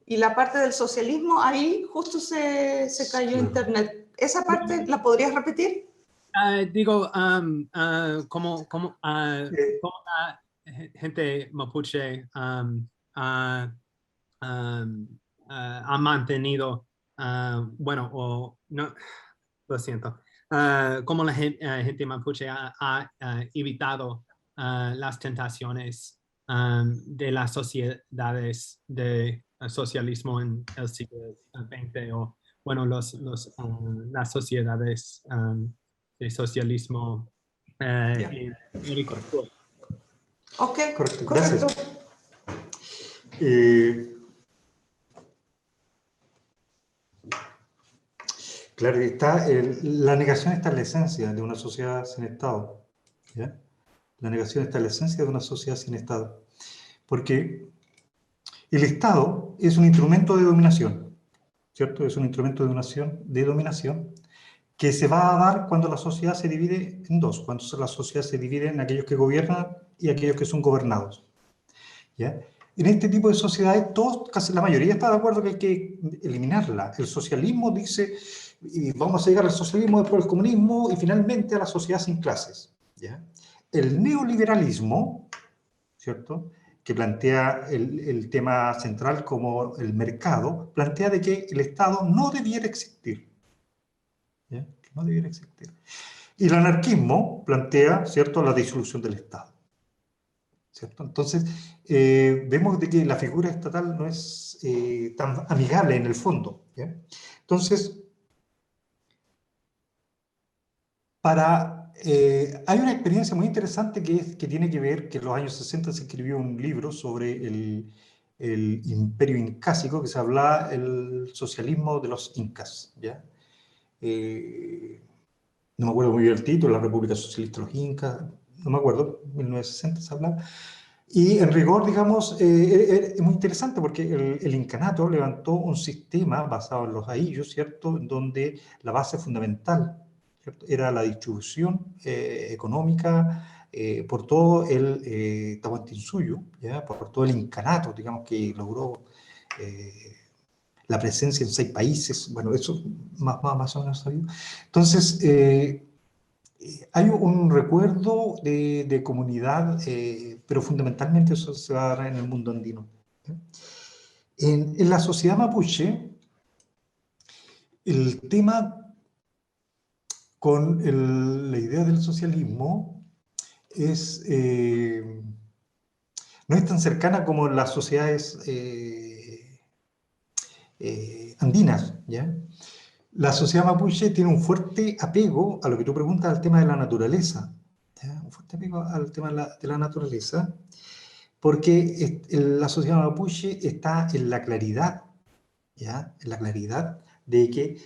y la parte del socialismo, ahí justo se cayó Claro. internet. ¿Esa parte la podrías repetir? Digo, como la gente mapuche ha mantenido, bueno, o no, lo siento, como la gente mapuche ha evitado las tentaciones de las sociedades de socialismo en el siglo XX, o bueno, las sociedades de socialismo en América. Ok, Correcto, correcto. gracias. Claro, la negación está en la esencia de una sociedad sin Estado. ¿Ya? La negación está en la esencia de una sociedad sin Estado. Porque el Estado es un instrumento de dominación, ¿cierto? Es un instrumento de dominación que se va a dar cuando la sociedad se divide en dos, cuando la sociedad se divide en aquellos que gobiernan y aquellos que son gobernados. ¿Ya? En este tipo de sociedades, casi la mayoría está de acuerdo que hay que eliminarla. El socialismo dice, y vamos a llegar al socialismo, después al comunismo y finalmente a la sociedad sin clases. ¿Ya? El neoliberalismo, ¿cierto?, que plantea el tema central como el mercado, plantea de que el Estado no debiera existir. ¿Ya? No debiera existir. Y el anarquismo plantea, ¿cierto?, la disolución del Estado. ¿Cierto? Entonces, vemos de que la figura estatal no es tan amigable en el fondo. ¿Ya? Entonces, hay una experiencia muy interesante que tiene que ver que en los años 60 se escribió un libro sobre el imperio incásico, que se hablaba el socialismo de los incas. ¿Ya? No me acuerdo muy bien el título, la República Socialista de los Incas, no me acuerdo, 1960 se hablaba. Y en rigor, digamos, es muy interesante porque el incanato levantó un sistema basado en los ahillos, ¿cierto?, donde la base fundamental, ¿cierto?, era la distribución económica por todo el Tahuantinsuyo, ¿ya?, por todo el incanato, digamos, que logró la presencia en 6 países. Bueno, eso más o menos sabido. Entonces, hay un recuerdo de comunidad, pero fundamentalmente eso se va a dar en el mundo andino. En la sociedad mapuche, el tema con la idea del socialismo no es tan cercana como las sociedades andinas, ¿ya? La sociedad mapuche tiene un fuerte apego a lo que tú preguntas, al tema de la naturaleza. ¿Ya? Un fuerte apego al tema de la naturaleza, porque la sociedad mapuche está en la claridad, ¿ya?, en la claridad de que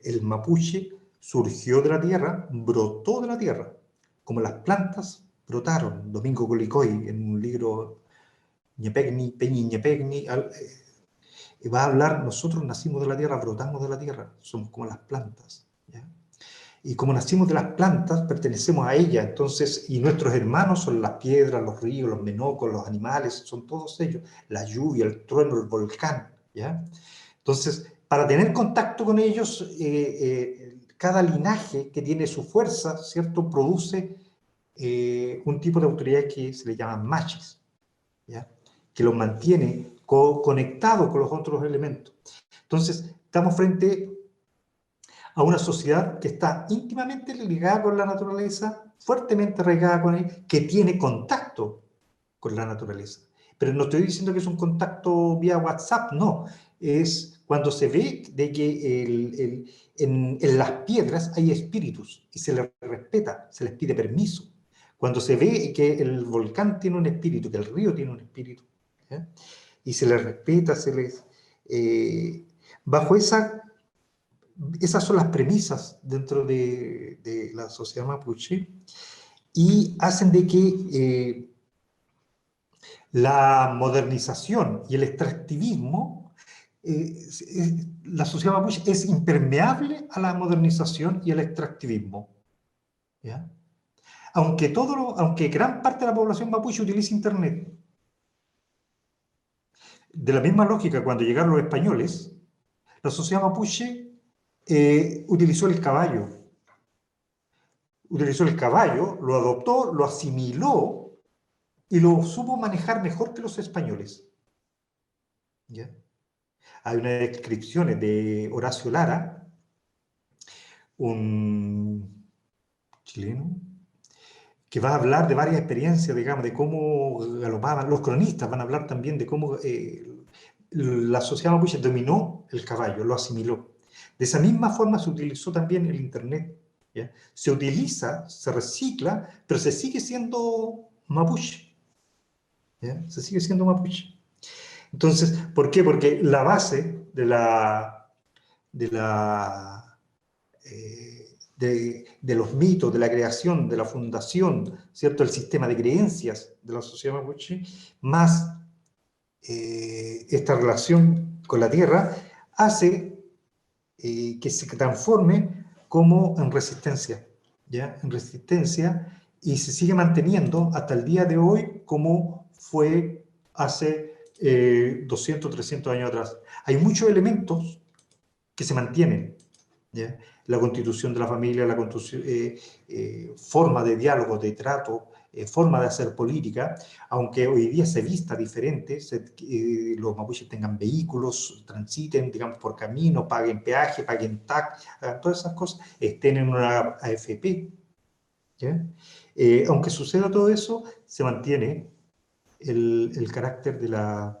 el mapuche surgió de la tierra, brotó de la tierra, como las plantas brotaron. Domingo Colicoy, en un libro Ñepegni, Peñi Ñepegni, va a hablar, nosotros nacimos de la tierra, brotamos de la tierra, somos como las plantas, ¿ya? Y como nacimos de las plantas, pertenecemos a ellas, entonces, y nuestros hermanos son las piedras, los ríos, los menocos, los animales, son todos ellos, la lluvia, el trueno, el volcán, ¿ya? Entonces, para tener contacto con ellos, cada linaje que tiene su fuerza, ¿cierto?, produce un tipo de autoridad que se le llaman machis, ¿ya?, que los mantiene conectados con los otros elementos. Entonces, estamos frente a una sociedad que está íntimamente ligada con la naturaleza, fuertemente arraigada con ella, que tiene contacto con la naturaleza. Pero no estoy diciendo que es un contacto vía WhatsApp, no. Es cuando se ve de que en las piedras hay espíritus y se les respeta, se les pide permiso. Cuando se ve que el volcán tiene un espíritu, que el río tiene un espíritu, ¿ya? Y se les respeta, se les... bajo esas son las premisas dentro de la sociedad mapuche y hacen de que la modernización y el extractivismo, la sociedad mapuche es impermeable a la modernización y al extractivismo, ¿ya? Aunque gran parte de la población mapuche utiliza Internet. De la misma lógica, cuando llegaron los españoles, la sociedad mapuche utilizó el caballo. Utilizó el caballo, lo adoptó, lo asimiló y lo supo manejar mejor que los españoles. ¿Ya? Hay unas descripciones de Horacio Lara, un chileno, que va a hablar de varias experiencias, digamos, de cómo galopaban. Los cronistas van a hablar también de cómo la sociedad mapuche dominó el caballo, lo asimiló. De esa misma forma se utilizó también el Internet, ¿ya? Se utiliza, se recicla, pero se sigue siendo mapuche, ¿ya? Se sigue siendo mapuche. Entonces, ¿por qué? Porque la base de los mitos, de la creación, de la fundación, ¿cierto? El sistema de creencias de la sociedad mapuche, más esta relación con la tierra, hace que se transforme como en resistencia, ¿ya? En resistencia, y se sigue manteniendo hasta el día de hoy como fue hace 200, 300 años atrás. Hay muchos elementos que se mantienen, ¿ya? La constitución de la familia, la forma de diálogo, de trato, forma de hacer política, aunque hoy día se vista diferente, los mapuches tengan vehículos, transiten, digamos, por camino, paguen peaje, paguen TAC, todas esas cosas, estén en una AFP, ¿ya? Aunque suceda todo eso, se mantiene el carácter de la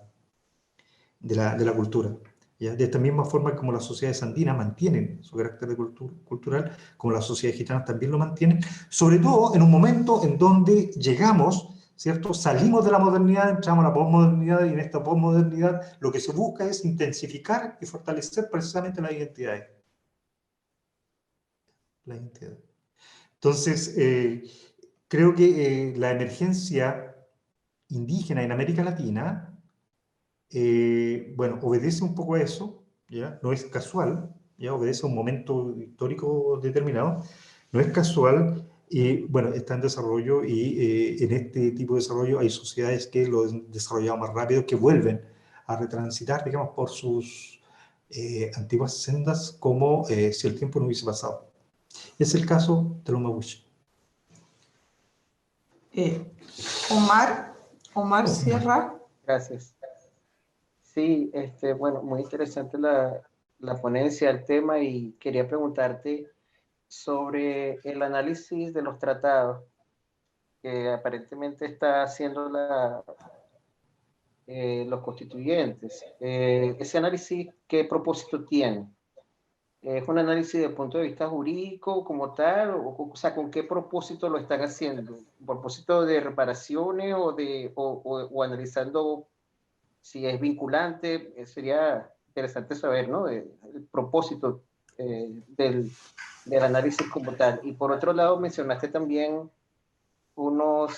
cultura, ¿ya? De esta misma forma como las sociedades andinas mantienen su carácter de cultural, como las sociedades gitanas también lo mantienen, sobre todo en un momento en donde llegamos, ¿cierto? Salimos de la modernidad, entramos a la posmodernidad, y en esta posmodernidad lo que se busca es intensificar y fortalecer precisamente las identidades. Entonces, creo que la emergencia indígena en América Latina, bueno, obedece un poco a eso, ¿ya? No es casual, ¿ya? Obedece a un momento histórico determinado, no es casual, y bueno, está en desarrollo, y en este tipo de desarrollo hay sociedades que lo han desarrollado más rápido, que vuelven a retransitar, digamos, por sus antiguas sendas, como si el tiempo no hubiese pasado. Es el caso de los mapuches. Omar Sierra. Gracias. Sí, bueno, muy interesante la ponencia, el tema, y quería preguntarte sobre el análisis de los tratados que aparentemente está haciendo los constituyentes. Ese análisis, ¿qué propósito tiene? ¿Es un análisis desde el punto de vista jurídico como tal? O sea, ¿con qué propósito lo están haciendo? ¿Propósito de reparaciones o analizando si es vinculante? Sería interesante saber, ¿no? El propósito del análisis como tal. Y por otro lado, mencionaste también unos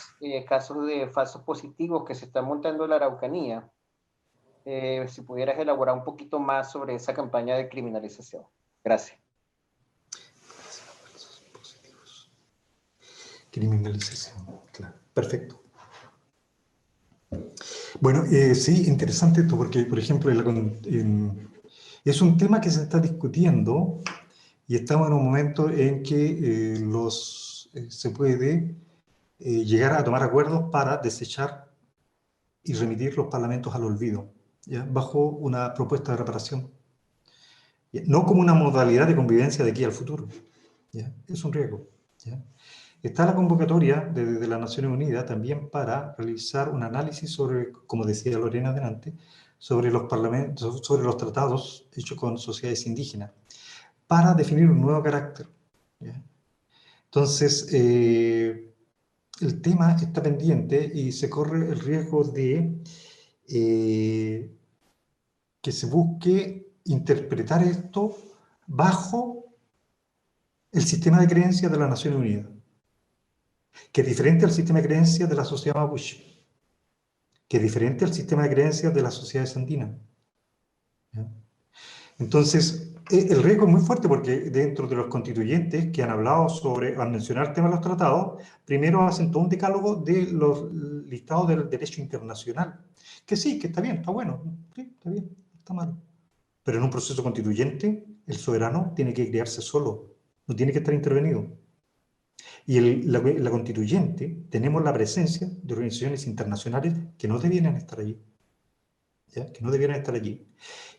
casos de falsos positivos que se están montando en la Araucanía. Si pudieras elaborar un poquito más sobre esa campaña de criminalización. Gracias. Criminalización, claro. Perfecto. Bueno, sí, interesante esto, porque, por ejemplo, es un tema que se está discutiendo y estamos en un momento en que se puede llegar a tomar acuerdos para desechar y remitir los parlamentos al olvido, ¿ya? Bajo una propuesta de reparación. ¿Ya? No como una modalidad de convivencia de aquí al futuro, ¿ya? Es un riesgo, ¿ya? Está la convocatoria de las Naciones Unidas también para realizar un análisis sobre, como decía Lorena delante, sobre los parlamentos, sobre los tratados hechos con sociedades indígenas, para definir un nuevo carácter. ¿Ya? Entonces, el tema está pendiente y se corre el riesgo de que se busque interpretar esto bajo el sistema de creencias de las Naciones Unidas, que es diferente al sistema de creencias de la sociedad mapuche, que es diferente al sistema de creencias de las sociedades andinas. ¿Ya? Entonces, el riesgo es muy fuerte porque dentro de los constituyentes que han hablado sobre, al mencionar el tema de los tratados, primero hacen todo un decálogo de los listados del derecho internacional, que sí, que está bien, está bueno, sí, está bien, está mal. Pero en un proceso constituyente, el soberano tiene que crearse solo, no tiene que estar intervenido. Y la constituyente, tenemos la presencia de organizaciones internacionales que no debieran estar allí. ¿Ya? Que no debieran estar allí.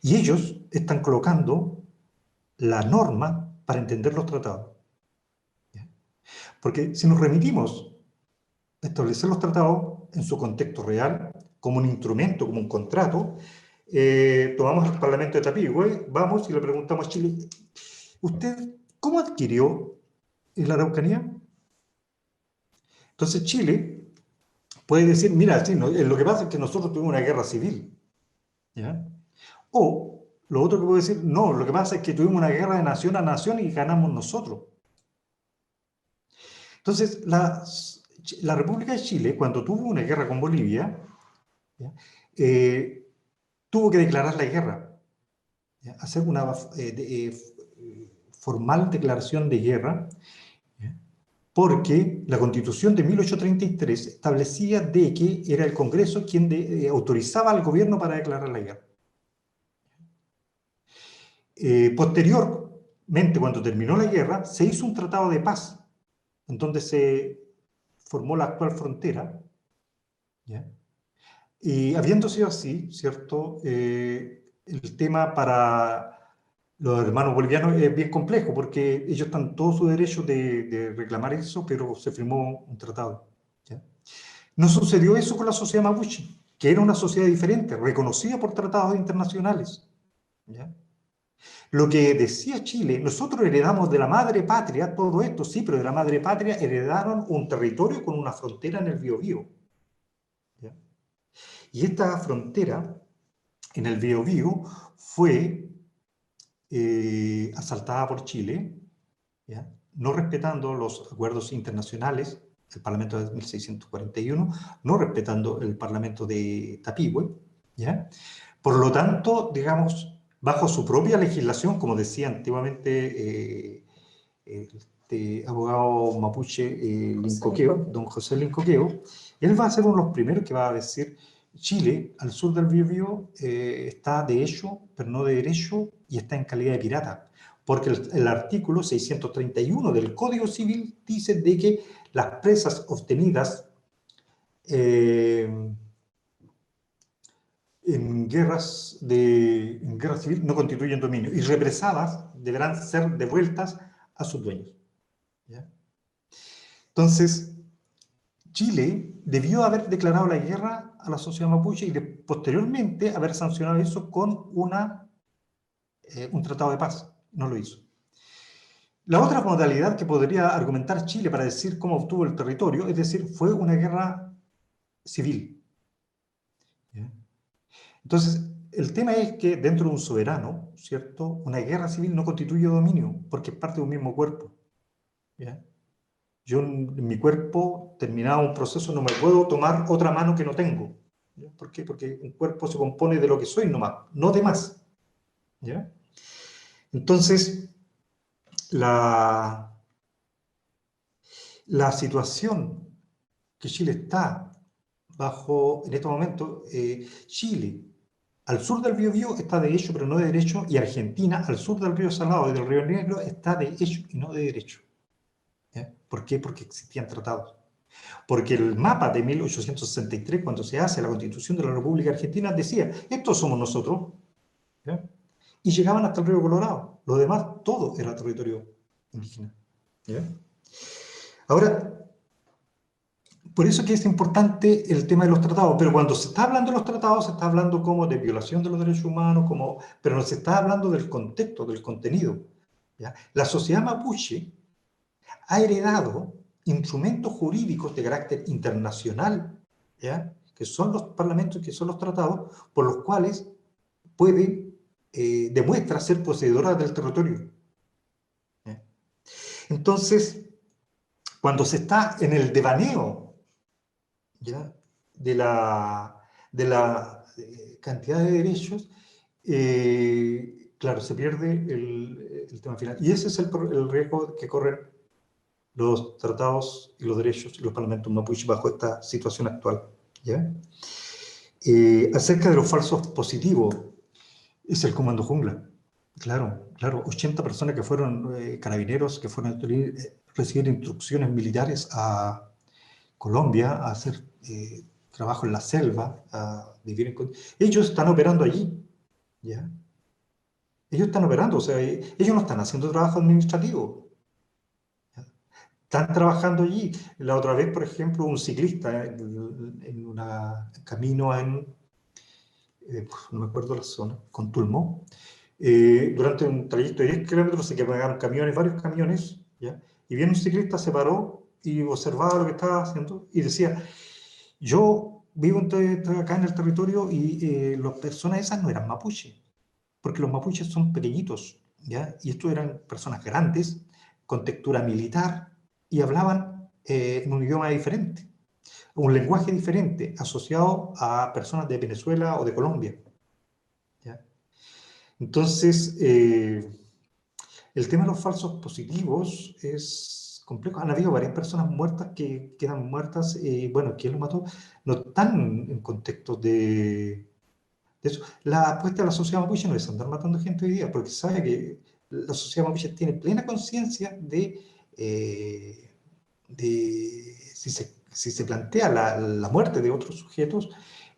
Y ellos están colocando la norma para entender los tratados. ¿Ya? Porque si nos remitimos a establecer los tratados en su contexto real, como un instrumento, como un contrato, tomamos el Parlamento de Tapigüe, vamos y le preguntamos a Chile, ¿usted cómo adquirió la Araucanía? Entonces Chile puede decir, mira, sí, no, lo que pasa es que nosotros tuvimos una guerra civil. ¿Ya? O lo otro que puede decir, no, lo que pasa es que tuvimos una guerra de nación a nación y ganamos nosotros. Entonces, la República de Chile, cuando tuvo una guerra con Bolivia, ¿ya? Tuvo que declarar la guerra, ¿ya? Hacer una formal declaración de guerra, ¿ya? Porque la Constitución de 1833 establecía de que era el Congreso quien autorizaba al gobierno para declarar la guerra. Posteriormente, cuando terminó la guerra, se hizo un tratado de paz, en donde se formó la actual frontera, ¿ya? Y habiendo sido así, ¿cierto? El tema para los hermanos bolivianos es bien complejo, porque ellos están todos su derecho de reclamar eso, pero se firmó un tratado, ¿ya? No sucedió eso con la sociedad mapuche, que era una sociedad diferente, reconocida por tratados internacionales, ¿ya? Lo que decía Chile, nosotros heredamos de la madre patria todo esto, sí, pero de la madre patria heredaron un territorio con una frontera en el Biobío. ¿Ya? Y esta frontera en el Biobío fue asaltada por Chile, ¿ya? No respetando los acuerdos internacionales, el Parlamento de 1641, no respetando el Parlamento de Tapigüe, ¿ya? Por lo tanto, digamos, bajo su propia legislación, como decía antiguamente este abogado mapuche Lincoqueo, don José Lincoqueo, él va a ser uno de los primeros que va a decir, Chile, al sur del Biobío, está de hecho, pero no de derecho, y está en calidad de pirata, porque el artículo 631 del Código Civil dice de que las presas obtenidas en guerra civil no constituyen dominio y represadas deberán ser devueltas a sus dueños. ¿Ya? Entonces, Chile debió haber declarado la guerra a la sociedad mapuche y posteriormente haber sancionado eso con un tratado de paz. No lo hizo. La otra modalidad que podría argumentar Chile para decir cómo obtuvo el territorio, es decir, fue una guerra civil. ¿Ya? Entonces, el tema es que dentro de un soberano, ¿cierto? Una guerra civil no constituye dominio, porque es parte de un mismo cuerpo. ¿Ya? Yo en mi cuerpo, terminado un proceso, no me puedo tomar otra mano que no tengo. ¿Ya? ¿Por qué? Porque un cuerpo se compone de lo que soy nomás, no de más. ¿Ya? Entonces, la situación que Chile está bajo, en este momento, Chile, al sur del Biobío está de hecho, pero no de derecho, y Argentina, al sur del río Salado y del río Negro, está de hecho y no de derecho. ¿Ya? ¿Por qué? Porque existían tratados. Porque el mapa de 1863, cuando se hace la Constitución de la República Argentina, decía, estos somos nosotros, ¿ya? Y llegaban hasta el río Colorado. Lo demás, todo era territorio indígena. ¿Ya? Ahora, por eso que es importante el tema de los tratados, pero cuando se está hablando de los tratados, se está hablando como de violación de los derechos humanos, pero no se está hablando del contexto, del contenido. ¿Ya? La sociedad mapuche ha heredado instrumentos jurídicos de carácter internacional, ¿ya? Que son los parlamentos, que son los tratados, por los cuales demuestra ser poseedora del territorio. ¿Ya? Entonces, cuando se está en el devaneo, ¿ya? de la cantidad de derechos, claro, se pierde el tema final. Y ese es el riesgo que corren los tratados y los derechos y los parlamentos mapuche bajo esta situación actual. ¿Ya? Acerca de los falsos positivos, es el Comando Jungla. Claro, 80 personas que fueron carabineros, que fueron a recibir instrucciones militares a Colombia, a hacer trabajo en la selva, a vivir ellos están operando allí, ¿ya? Ellos están operando, o sea, ellos no están haciendo trabajo administrativo. ¿Ya? Están trabajando allí. La otra vez, por ejemplo, un ciclista en un camino no me acuerdo la zona, con Tulmó, durante un trayecto de 10 kilómetros se quedaron camiones, varios camiones, ¿ya? Y viene un ciclista, se paró y observaba lo que estaba haciendo y decía, yo vivo acá en el territorio y las personas esas no eran mapuche, porque los mapuches son pequeñitos, ¿ya? Y estos eran personas grandes, con textura militar, y hablaban en un idioma diferente, un lenguaje diferente, asociado a personas de Venezuela o de Colombia, ¿ya? Entonces, el tema de los falsos positivos es complejo. Han habido varias personas muertas que quedan muertas, bueno, ¿quién lo mató? No están en contexto de eso. La apuesta de la sociedad mapuche no es andar matando gente hoy día, porque sabe que la sociedad mapuche tiene plena conciencia de si se plantea la muerte de otros sujetos,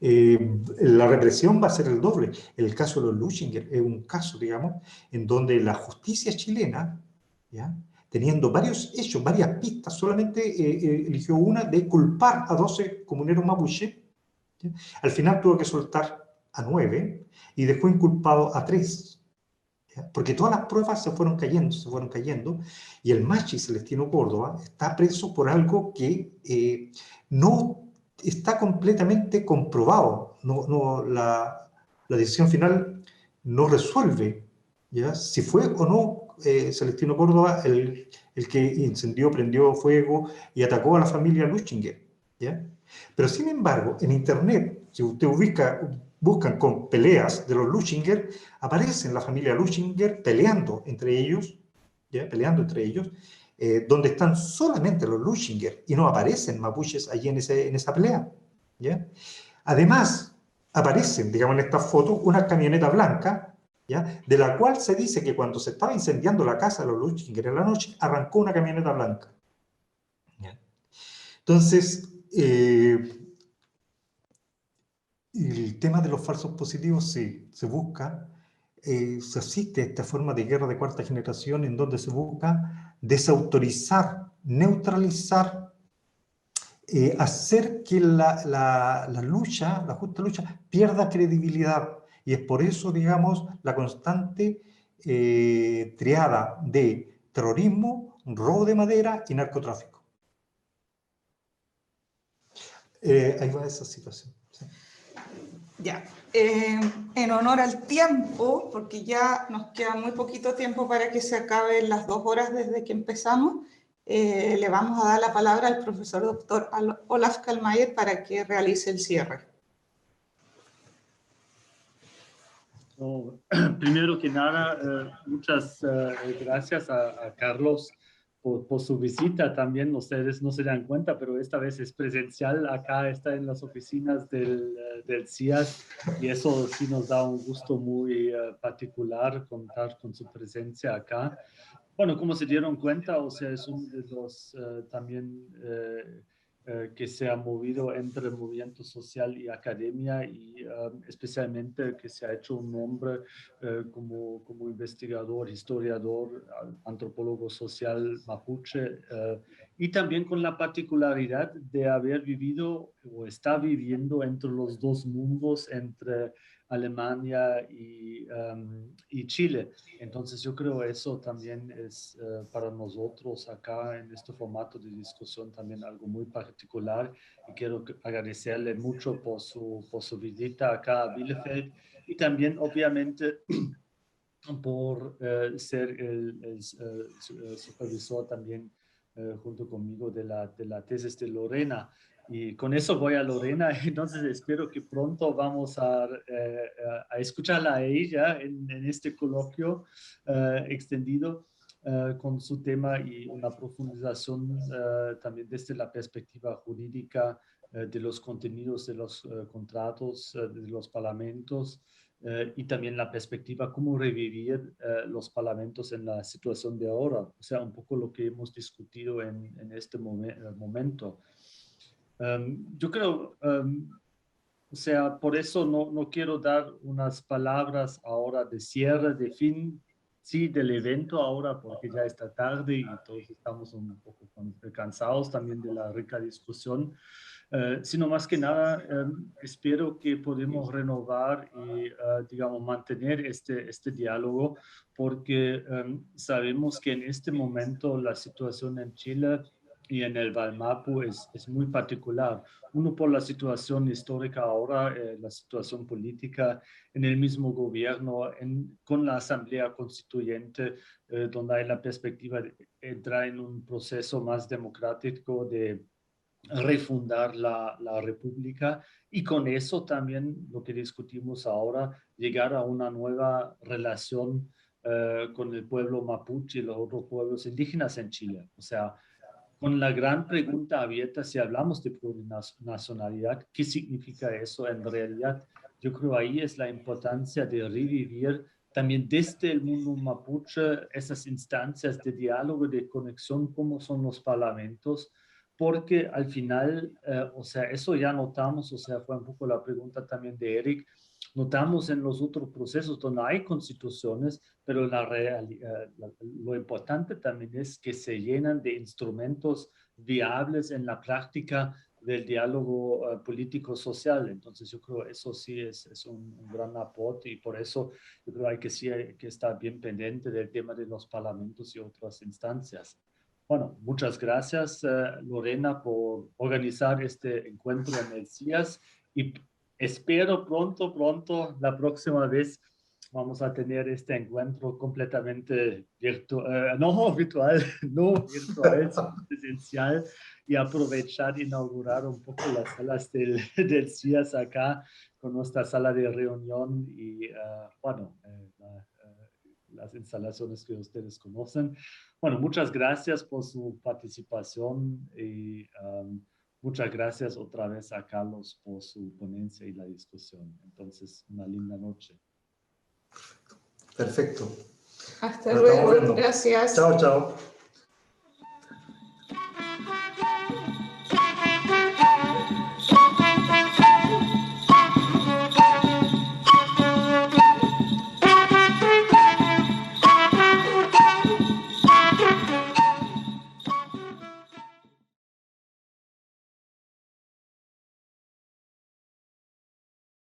la represión va a ser el doble. El caso de los Luchinger es un caso, digamos, en donde la justicia chilena, ¿ya? Teniendo varios hechos, varias pistas, solamente eligió una de culpar a 12 comuneros mapuche, ¿ya? Al final tuvo que soltar a 9 y dejó inculpado a 3. ¿Ya? Porque todas las pruebas se fueron cayendo, y el Machi Celestino Córdoba está preso por algo que no está completamente comprobado. La decisión final no resuelve, ¿ya? Si fue o no Celestino Córdoba el que incendió, prendió fuego y atacó a la familia Luchinger, ¿ya? Pero sin embargo, en internet, si usted buscan con peleas de los Luchinger, aparecen la familia Luchinger peleando entre ellos, ¿ya? Donde están solamente los Luchinger y no aparecen mapuches allí en esa pelea, ¿ya? Además, aparecen, digamos, en esta foto, una camioneta blanca, ¿ya? De la cual se dice que cuando se estaba incendiando la casa de los Luchinger en la noche, arrancó una camioneta blanca, ¿ya? Entonces, el tema de los falsos positivos, sí, se busca, se asiste a esta forma de guerra de cuarta generación en donde se busca desautorizar, neutralizar, hacer que la lucha, la justa lucha, pierda credibilidad. Y es por eso, digamos, la constante triada de terrorismo, robo de madera y narcotráfico. Ahí va esa situación. Sí. Ya, en honor al tiempo, porque ya nos queda muy poquito tiempo para que se acaben las 2 horas desde que empezamos, le vamos a dar la palabra al profesor doctor Olaf Kalmayer para que realice el cierre. So, primero que nada, muchas gracias a Carlos por su visita también. Ustedes no se dan cuenta, pero esta vez es presencial. Acá está en las oficinas del CIAS y eso sí nos da un gusto muy particular contar con su presencia acá. Bueno, como se dieron cuenta, o sea, es uno de los también que se ha movido entre el movimiento social y academia y especialmente que se ha hecho un nombre como investigador, historiador, antropólogo social mapuche y también con la particularidad de haber vivido o está viviendo entre los dos mundos, entre Alemania y Chile. Entonces yo creo eso también es para nosotros acá en este formato de discusión también algo muy particular y quiero agradecerle mucho por su visita acá a Bielefeld y también obviamente por ser el supervisor también junto conmigo de la tesis de Lorena. Y con eso voy a Lorena, entonces espero que pronto vamos a escucharla a ella en este coloquio extendido con su tema y una profundización también desde la perspectiva jurídica de los contenidos de los contratos de los parlamentos y también la perspectiva cómo revivir los parlamentos en la situación de ahora, o sea, un poco lo que hemos discutido en este momento. Yo creo, o sea, por eso no quiero dar unas palabras ahora de cierre, de fin, sí, del evento ahora, porque ya está tarde y todos estamos un poco cansados también de la rica discusión, sino más que nada espero que podamos renovar y, digamos, mantener este diálogo, porque sabemos que en este momento la situación en Chile y en el Valmapu es muy particular. Uno por la situación histórica ahora, la situación política en el mismo gobierno, con la Asamblea Constituyente, donde hay la perspectiva de entrar en un proceso más democrático de refundar la República y con eso también lo que discutimos ahora, llegar a una nueva relación con el pueblo mapuche y los otros pueblos indígenas en Chile. O sea, con la gran pregunta abierta, si hablamos de plurinacionalidad, ¿qué significa eso en realidad? Yo creo ahí es la importancia de revivir también desde el mundo mapuche esas instancias de diálogo, de conexión, como son los parlamentos, porque al final, o sea, eso ya notamos, o sea, fue un poco la pregunta también de Eric, notamos en los otros procesos donde hay constituciones, pero lo importante también es que se llenan de instrumentos viables en la práctica del diálogo político-social. Entonces yo creo eso sí es un gran aporte y por eso yo creo que sí hay que estar bien pendiente del tema de los parlamentos y otras instancias. Bueno, muchas gracias Lorena por organizar este encuentro en el CIAS y espero pronto, la próxima vez vamos a tener este encuentro completamente virtual, no virtual, sino presencial y aprovechar, inaugurar un poco las salas del CIAS acá con nuestra sala de reunión y las instalaciones que ustedes conocen. Bueno, muchas gracias por su participación y muchas gracias otra vez a Carlos por su ponencia y la discusión. Entonces, una linda noche. Perfecto. Hasta luego. Gracias. Chao, chao.